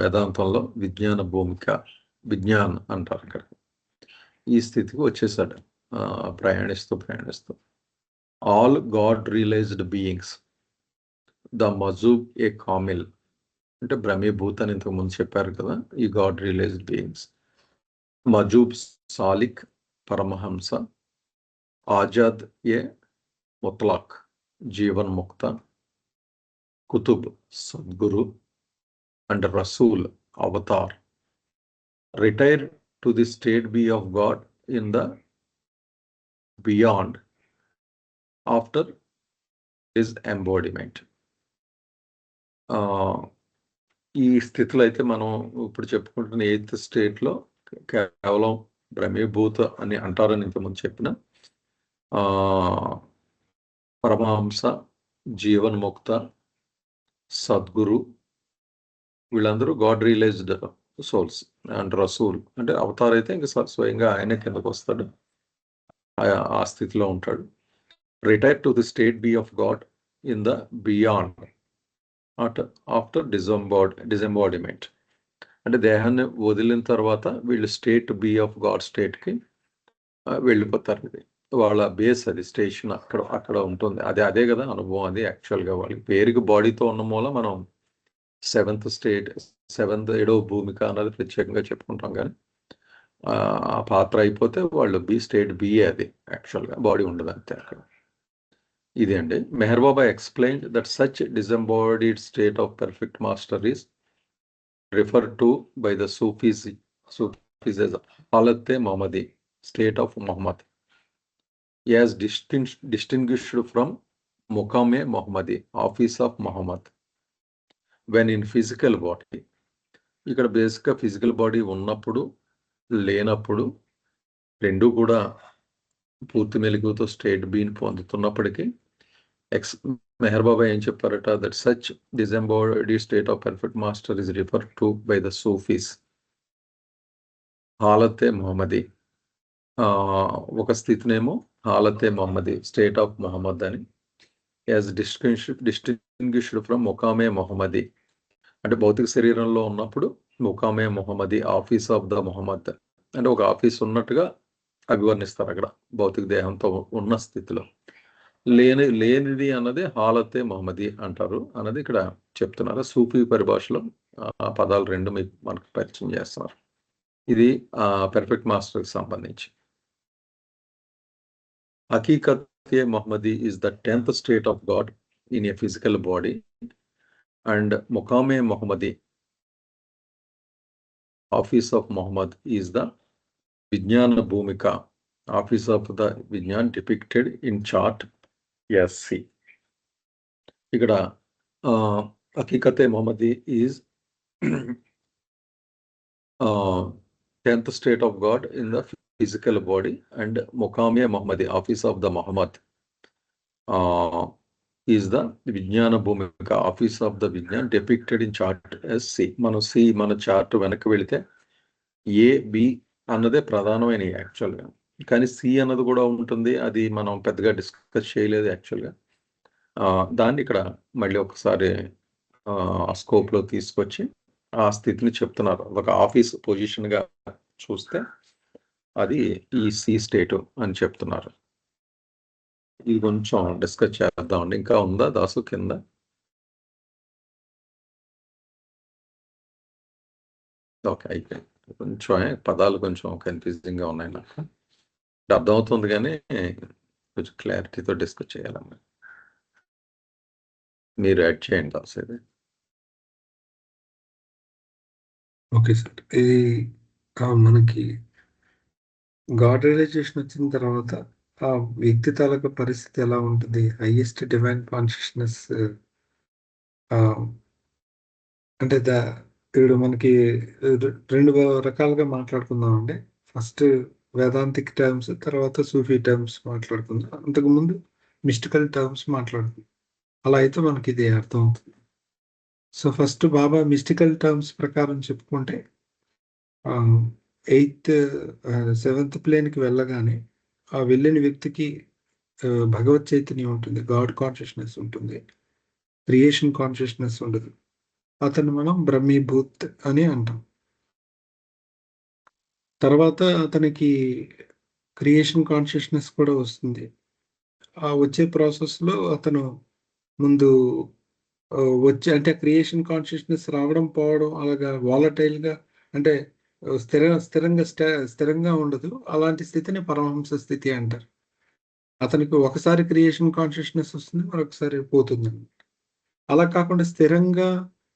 వేదాంతంలో విజ్ఞాన భూమిక, విజ్ఞాన్ అంటారు. ఇక్కడ ఈ స్థితికి వచ్చేసాడు ప్రయాణిస్తూ. All God realized beings, the majzoob e kamil, అంటే బ్రహ్మీభూత్ అని ఇంతకుముందు చెప్పారు కదా. ఈ God realized beings majzoob salik paramhansa, azad e mutlaq jivan mukta, qutub sadguru and rasool avatar retire to the state B of God in the beyond after his embodiment. ఈ స్థితిలో అయితే మనం ఇప్పుడు చెప్పుకుంటున్న 8th స్టేట్లో కేవలం బ్రహ్మీభూత అని అంటారని ఇంతకుముందు చెప్పిన పరమహంస, జీవన్ముక్త, సద్గురు, వీళ్ళందరూ గాడ్ రియలైజ్డ్ సోల్స్. అండ్ రసూల్ అంటే అవతార్ అయితే ఇంకా స్వయంగా ఆయన కిందకు వస్తాడు, ఆ స్థితిలో ఉంటాడు. Retire to the state B of God in the beyond after disembodiment. అంటే దేహాన్ని వదిలిన తర్వాత వీళ్ళు స్టేట్ బి ఆఫ్ గాడ్ స్టేట్కి వెళ్ళిపోతారు. ఇది వాళ్ళ బేస్, అది స్టేషన్ అక్కడ ఉంటుంది. అదే కదా అనుభవం. అది యాక్చువల్గా వాళ్ళకి పేరుకి బాడీతో ఉన్న మూల మనం 7th స్టేట్, 7వ భూమిక అన్నది ప్రత్యేకంగా చెప్పుకుంటాం. కానీ ఆ పాత్ర అయిపోతే వాళ్ళు స్టేట్ బిఏ, అది యాక్చువల్గా బాడీ ఉండదు అంతే అక్కడ. ఇది అండి. Meher Baba explained that such disembodied state of perfect master is referred to by the Sufis as Halate Mohammadi, state of Mohammad, as distinguished from Muqame Mohammadi, office of Mohammad, when in physical body. ఇక్కడ బేసిక్గా ఫిజికల్ బాడీ ఉన్నప్పుడు, లేనప్పుడు రెండు కూడా పూర్తి మెలుగుతో స్టేట్ బీని పొందుతున్నప్పటికీ మెహర్ బాబా ఏం చెప్పారట? That such disembody state of perfect master is refer to by the Sufis Halate Mohammadi, ఒక స్థితినేమో హాలతే మొహమ్మది, స్టేట్ ఆఫ్ మొహమ్మద్ అని, as distinguished from Muqame Mohammadi, అంటే భౌతిక శరీరంలో ఉన్నప్పుడు Muqame Mohammadi, office of the Mohammad, అంటే ఒక ఆఫీస్ ఉన్నట్టుగా అభివర్ణిస్తారు అక్కడ భౌతిక దేహంతో ఉన్న స్థితిలో. లేనిది అన్నది హాలతే మొహమ్మది అంటారు అన్నది ఇక్కడ చెప్తున్నారు. సూఫీ పరిభాషలో ఆ పదాలు రెండు మీకు మనకు పరిచయం చేస్తున్నారు. ఇది పెర్ఫెక్ట్ మాస్టర్కి సంబంధించి. Haqiqat Mohammadi is the 10th state of God in a physical body, and Muqame Muhammadi, office of Muhammad, is the Vijnana Bhumika, office of the Vijnan depicted in chart SC. ఇక్కడ హకీకతే మొహమ్మది is 10th state of God in the physical body, and Muqame Muhammadi, office of the Muhammad, is the Vijnana Bhumika, office of the Vijnan depicted in chart as C. మన chart వెనక్కి వెళితే AB అన్నదే ప్రధానమైన యాక్చువల్గా, కానీ C అన్నది కూడా ఉంటుంది. అది మనం పెద్దగా డిస్కస్ చేయలేదు యాక్చువల్గా. దాన్ని ఇక్కడ మళ్ళీ ఒకసారి స్కోప్లో తీసుకొచ్చి ఆ స్థితిని చెప్తున్నారు. ఒక ఆఫీస్ పొజిషన్గా చూస్తే అది ఈ C స్టేట్ అని చెప్తున్నారు. ఇది కొంచెం డిస్కస్ చేద్దామండి. ఇంకా ఉందా దాసు కింద? ఓకే, అయిపోయింది. కొంచెం పదాలు కొంచెం కన్ఫ్యూజింగ్గా ఉన్నాయి నాకు. అర్థమవుతుంది కానీ కొంచెం క్లారిటీతో డిస్కస్ చేయాలమ్మా. మీరు యాడ్ చేయండి దాసు ఇది. Okay sir. ఇది మనకి గాడ్ రియలైజేషన్ వచ్చిన తర్వాత ఆ వ్యక్తి తాలూకా పరిస్థితి ఎలా ఉంటుంది? హైయెస్ట్ డివైన్ కాన్షియస్నెస్ అంటే ఇప్పుడు మనకి రెండు రకాలుగా మాట్లాడుకుందామండి. ఫస్ట్ వేదాంతిక్ టర్మ్స్, తర్వాత సూఫీ టర్మ్స్ మాట్లాడుకుందాం. అంతకుముందు మిస్టికల్ టర్మ్స్ మాట్లాడుకుందాం. అలా అయితే మనకి ఇది అర్థం అవుతుంది. సో ఫస్ట్ బాబా మిస్టికల్ టర్మ్స్ ప్రకారం చెప్పుకుంటే 7th ప్లేన్కి వెళ్ళగానే ఆ వెళ్ళిన వ్యక్తికి భగవత్ చైతన్యం ఉంటుంది, గాడ్ కాన్షియస్నెస్ ఉంటుంది, క్రియేషన్ కాన్షియస్నెస్ ఉండదు. అతను మనం బ్రహ్మీభూత్ అని అంటాం. తర్వాత అతనికి క్రియేషన్ కాన్షియస్నెస్ కూడా వస్తుంది. ఆ వచ్చే ప్రాసెస్లో అతను ముందు అంటే క్రియేషన్ కాన్షియస్నెస్ రావడం పోవడం అలాగా వాలటైల్గా, అంటే స్థిరంగా ఉండదు. అలాంటి స్థితిని పరమహంస స్థితి అంటారు. అతనికి ఒకసారి క్రియేషన్ కాన్షియస్నెస్ వస్తుంది, మరొకసారి పోతుంది. అలా కాకుండా స్థిరంగా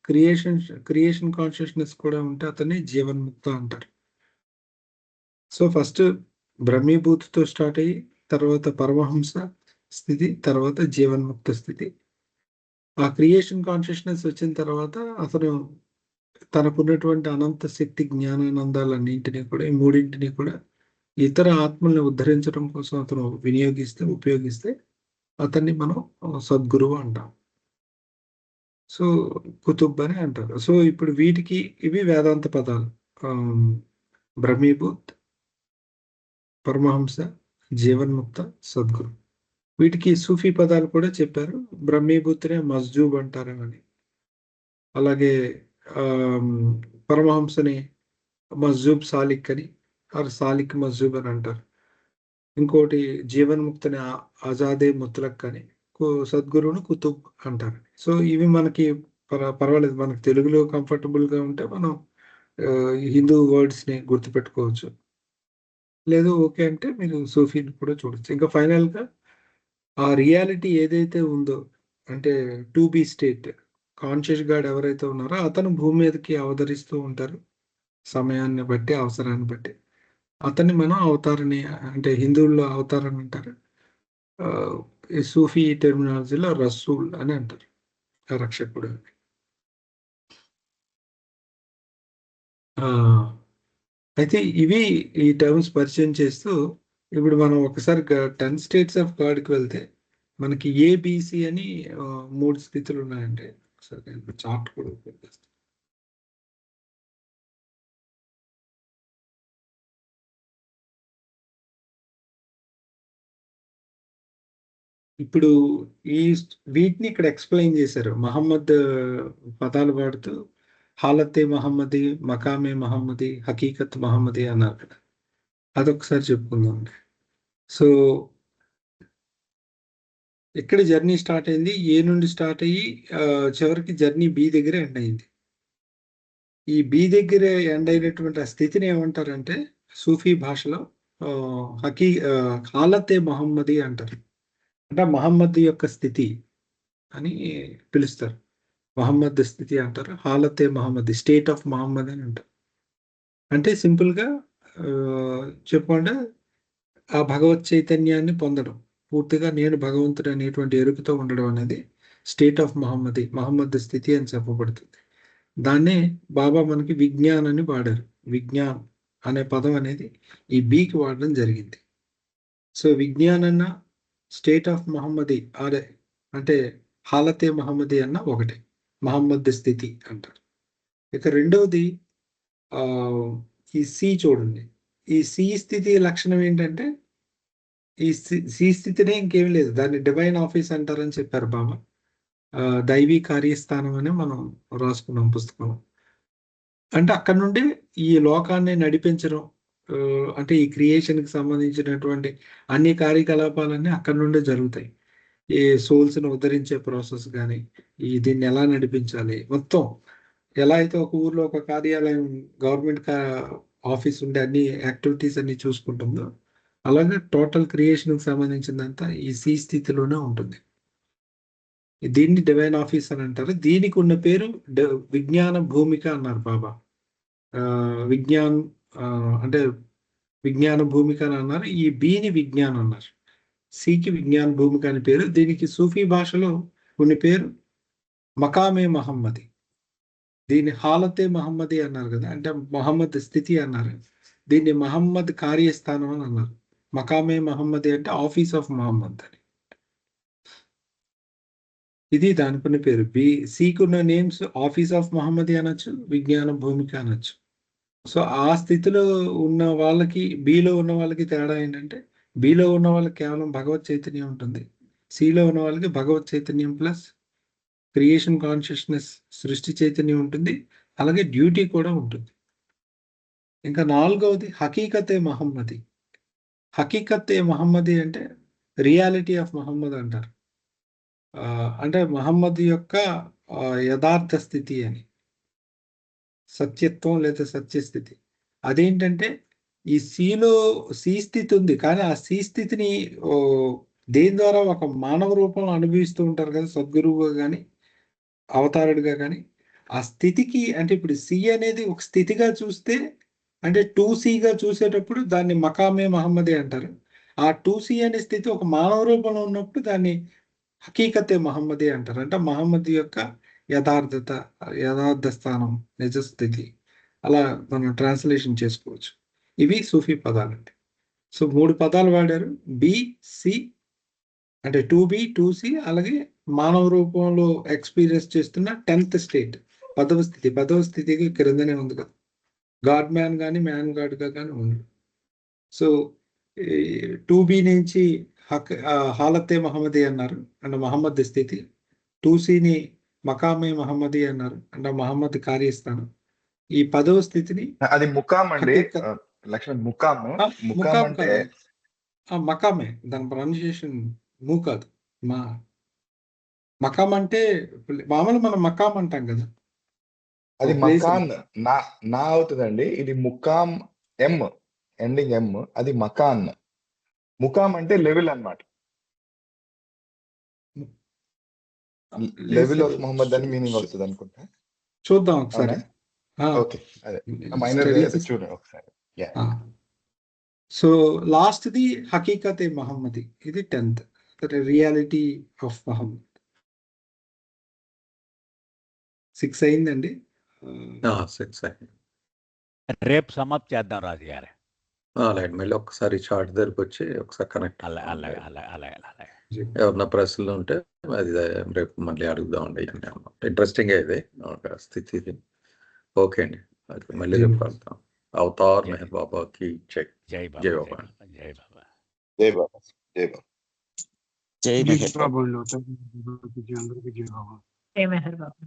క్రియేషన్ కాన్షియస్నెస్ కూడా ఉంటే అతన్ని జీవన్ముక్త అంటారు. సో ఫస్ట్ బ్రహ్మీభూతితో స్టార్ట్ అయ్యి తర్వాత పరమహంస స్థితి, తర్వాత జీవన్ముక్త స్థితి. ఆ క్రియేషన్ కాన్షియస్నెస్ వచ్చిన తర్వాత అతను తనకున్నటువంటి అనంత శక్తి జ్ఞానానందాలన్నింటినీ కూడా, ఈ మూడింటిని కూడా ఇతర ఆత్మల్ని ఉద్ధరించడం కోసం అతను ఉపయోగిస్తే అతన్ని మనం సద్గురువు అంటాం. సో కుతుబ్ అని అంటారు. సో ఇప్పుడు ఇవి వేదాంత పదాలు. బ్రహ్మీభూత్, పరమహంస, జీవన్ముక్త, సద్గురు. వీటికి సూఫీ పదాలు కూడా చెప్పారు. బ్రహ్మీభూత్నే మస్జూబ్ అంటారని, అలాగే పరమహంసని మస్జూబ్ సాలిక్ అని, సాలిక్ మస్జూబ్ అని అంటారు. ఇంకోటి జీవన్ముక్తని ఆజాదే ముత్లక్ అని, సద్గురువును కుతుబ్ అంటారు. సో ఇవి మనకి పర్వాలేదు, మనకి తెలుగులో కంఫర్టబుల్గా ఉంటే మనం హిందూ వర్డ్స్ని గుర్తుపెట్టుకోవచ్చు. లేదు ఓకే అంటే మీరు సూఫీని కూడా చూడొచ్చు. ఇంకా ఫైనల్గా ఆ రియాలిటీ ఏదైతే ఉందో, అంటే 2B స్టేట్ కాన్షియస్ గాడ్ ఎవరైతే ఉన్నారో అతను భూమి మీదకి అవతరిస్తూ ఉంటారు సమయాన్ని బట్టి, అవసరాన్ని బట్టి. అతన్ని మనం అవతారని, అంటే హిందువుల్లో అవతారని అంటారు. ఈ సూఫీ టెర్మినాలజీలో రసూల్ అని అంటారు, రక్షకుడు. అయితే ఇవి ఈ టర్మ్స్ పరిచయం చేస్తూ ఇప్పుడు మనం ఒకసారి 10 స్టేట్స్ ఆఫ్ గాడ్కి వెళ్తే మనకి ABC అని 3 స్థితులు ఉన్నాయండి. ఒకసారి చార్ట్ కూడా ఉపయోగిస్తాను. ఇప్పుడు ఈ వీటిని ఇక్కడ ఎక్స్ప్లెయిన్ చేశారు. మహమ్మద్ పదాలు వాడుతూ హాలతే మహమ్మది, మకామే మహమ్మది, హకీకత్ మహమ్మది అన్నారు కదా. అదొకసారి చెప్పుకుందాం. సో ఎక్కడ జర్నీ స్టార్ట్ అయింది, ఏ నుండి స్టార్ట్ అయ్యి చివరికి జర్నీ బి దగ్గర ఎండ్ అయింది. ఈ బి దగ్గర ఎండ్ అయినటువంటి ఆ స్థితిని ఏమంటారంటే సూఫీ భాషలో హాలతే మహమ్మది అంటారు. అంటే మహమ్మద్ యొక్క స్థితి అని పిలుస్తారు. మహమ్మద్ స్థితి అంటారు. హాలతే మహమ్మద్, స్టేట్ ఆఫ్ మహమ్మద్ అని అంటారు. అంటే సింపుల్గా చెప్పండి, ఆ భగవత్ చైతన్యాన్ని పొందడం, పూర్తిగా నేను భగవంతుడు అనేటువంటి ఎరుకతో ఉండడం అనేది స్టేట్ ఆఫ్ మహమ్మద్ స్థితి అని చెప్పబడుతుంది. దాన్నే బాబా మనకి విజ్ఞానాన్ని వాడారు. విజ్ఞాన్ అనే పదం అనేది ఈ బీకి వాడడం జరిగింది. సో విజ్ఞానన్న స్టేట్ ఆఫ్ మహమ్మది అదే అంటే హాలతే మహమ్మది అన్న ఒకటే, మహమ్మద్ స్థితి అంటారు. ఇక రెండవది ఈ సి చూడండి. ఈ సి స్థితి లక్షణం ఏంటంటే ఈ సి స్థితినే ఇంకేం లేదు, దాన్ని డివైన్ ఆఫీస్ అంటారని చెప్పారు బాబా. దైవీ కార్యస్థానం అని మనం రాసుకున్నాం పుస్తకం. అంటే అక్కడ నుండి ఈ లోకాన్ని నడిపించడం, అంటే ఈ క్రియేషన్కి సంబంధించినటువంటి అన్ని కార్యకలాపాలన్నీ అక్కడ నుండే జరుగుతాయి. ఈ సోల్స్ని ఉద్ధరించే ప్రాసెస్ కానీ, దీన్ని ఎలా నడిపించాలి, మొత్తం ఎలా అయితే ఒక ఊర్లో ఒక కార్యాలయం గవర్నమెంట్ ఆఫీస్ ఉండే అన్ని యాక్టివిటీస్ అన్ని చూసుకుంటుందో, అలాగే టోటల్ క్రియేషన్కి సంబంధించిందంతా ఈ సి స్థితిలోనే ఉంటుంది. దీన్ని డివైన్ ఆఫీస్ అని అంటారు. దీనికి ఉన్న పేరు విజ్ఞాన భూమిక అన్నారు బాబా. విజ్ఞాన్ అంటే విజ్ఞాన భూమిక అని అన్నారు. ఈ బిని విజ్ఞాన్ అన్నారు. సికి విజ్ఞాన భూమిక అని పేరు. దీనికి సూఫీ భాషలో కొన్ని పేరు మకామే మహమ్మది. దీన్ని హాలతే మహమ్మది అన్నారు కదా, అంటే మహమ్మద్ స్థితి అన్నారు. దీన్ని మహమ్మద్ కార్యస్థానం అని అన్నారు. మకామే మహమ్మది అంటే ఆఫీస్ ఆఫ్ మహమ్మద్ అని. ఇది దానికున్న పేరు. సికున్న నేమ్స్ ఆఫీస్ ఆఫ్ మహమ్మది అనొచ్చు, విజ్ఞాన భూమిక అనొచ్చు. సో ఆ స్థితిలో ఉన్న వాళ్ళకి, బిలో ఉన్న వాళ్ళకి తేడా ఏంటంటే, బిలో ఉన్న వాళ్ళకి కేవలం భగవత్ చైతన్యం ఉంటుంది. సిలో ఉన్న వాళ్ళకి భగవత్ చైతన్యం ప్లస్ క్రియేషన్ కాన్షియస్నెస్, సృష్టి చైతన్యం ఉంటుంది. అలాగే డ్యూటీ కూడా ఉంటుంది. ఇంకా నాలుగవది హకీకతే మహమ్మది. హకీకతే మహమ్మది అంటే రియాలిటీ ఆఫ్ మహమ్మద్ అంటారు. అంటే మహమ్మద్ యొక్క యథార్థ స్థితి అని, సత్యత్వం లేదా సత్యస్థితి. అదేంటంటే ఈ సి స్థితి ఉంది, కానీ ఆ సి స్థితిని దేని ద్వారా ఒక మానవ రూపంలో అనుభవిస్తూ ఉంటారు కదా, సద్గురువుగా కానీ అవతారుడిగా కానీ. ఆ స్థితికి అంటే ఇప్పుడు సి అనేది ఒక స్థితిగా చూస్తే, అంటే 2Cగా చూసేటప్పుడు దాన్ని మకామే మహమ్మది అంటారు. ఆ 2C అనే స్థితి ఒక మానవ రూపంలో ఉన్నప్పుడు దాన్ని హకీకతే మహమ్మది అంటారు. అంటే మహమ్మద్ యొక్క యథార్థ స్థానం, నిజస్థితి, అలా మనం ట్రాన్స్లేషన్ చేసుకోవచ్చు. ఇవి సూఫీ పదాలండి. సో 3 పదాలు వాడారు. సి అంటే 2B 2C, అలాగే మానవ రూపంలో ఎక్స్పీరియన్స్ చేస్తున్న 10th స్టేట్, 10వ స్థితి. 10వ స్థితికి క్రిందనే ఉంది కదా, గాడ్ మ్యాన్ కానీ మ్యాన్ గాడ్గా కానీ ఉంది. సో 2B నుంచి హాలతే మహమ్మది అన్నారు, అంటే మహమ్మద్ స్థితి. 2Cని మకామే మహమ్మది అన్నారు, అంటే మహమ్మద్ కార్యస్థానం. ఈ 10వ స్థితిని అది ముకామ్ అండి, లక్ష్మణ్. ముకామ్ అంటే మకామే, దాని ప్రొనౌన్సియేషన్ ము కాదు, మకాం అంటే మామూలు మనం మకాం అంటాం కదా, అది మకాన్ నా అవుతుందండి. ఇది ముకామ్ ఎం, ఎండింగ్ ఎం, అది మకాన్. ముకామ్ అంటే లెవెల్ అన్నమాట. లెవెల్ ఆఫ్ మహమ్మద్ అని మీనింగ్ వస్తుంది అనుకుంటా. చూద్దాం ఒకసారి. ఓకే, అదే మైనర్ చూడండి ఒకసారి. సో లాస్ట్ది హకీకతే మహమ్మది, ఇది 10th, రియాలిటీ ఆఫ్ మహమ్మద్. 6 అయిందండి. 6 అయింది. రేపు సమాప్తి చేద్దాం రాజు గారు. అలాగే మళ్ళీ ఒకసారి చార్ట్ దగ్గరకు వచ్చి ఒకసారి కనెక్ట్. అలాగే ఎవరన్నా ప్రశ్నలు ఉంటే అది రేపు మళ్ళీ అడుగుదామండి. ఇంట్రెస్టింగ్ ఇది ఒక స్థితి. ఓకే అండి, అది మళ్ళీ రేపు కలుద్దాం. అవతార్ మెహర్ బాబాకి జై. జై బాబా. జై బాబా. జై బాబా. జై బాబా. జై బాబా. జై జై మెహర్ బాబు అండి. అందరికీ జై బాబు. ఏ మెహర్ బాబు.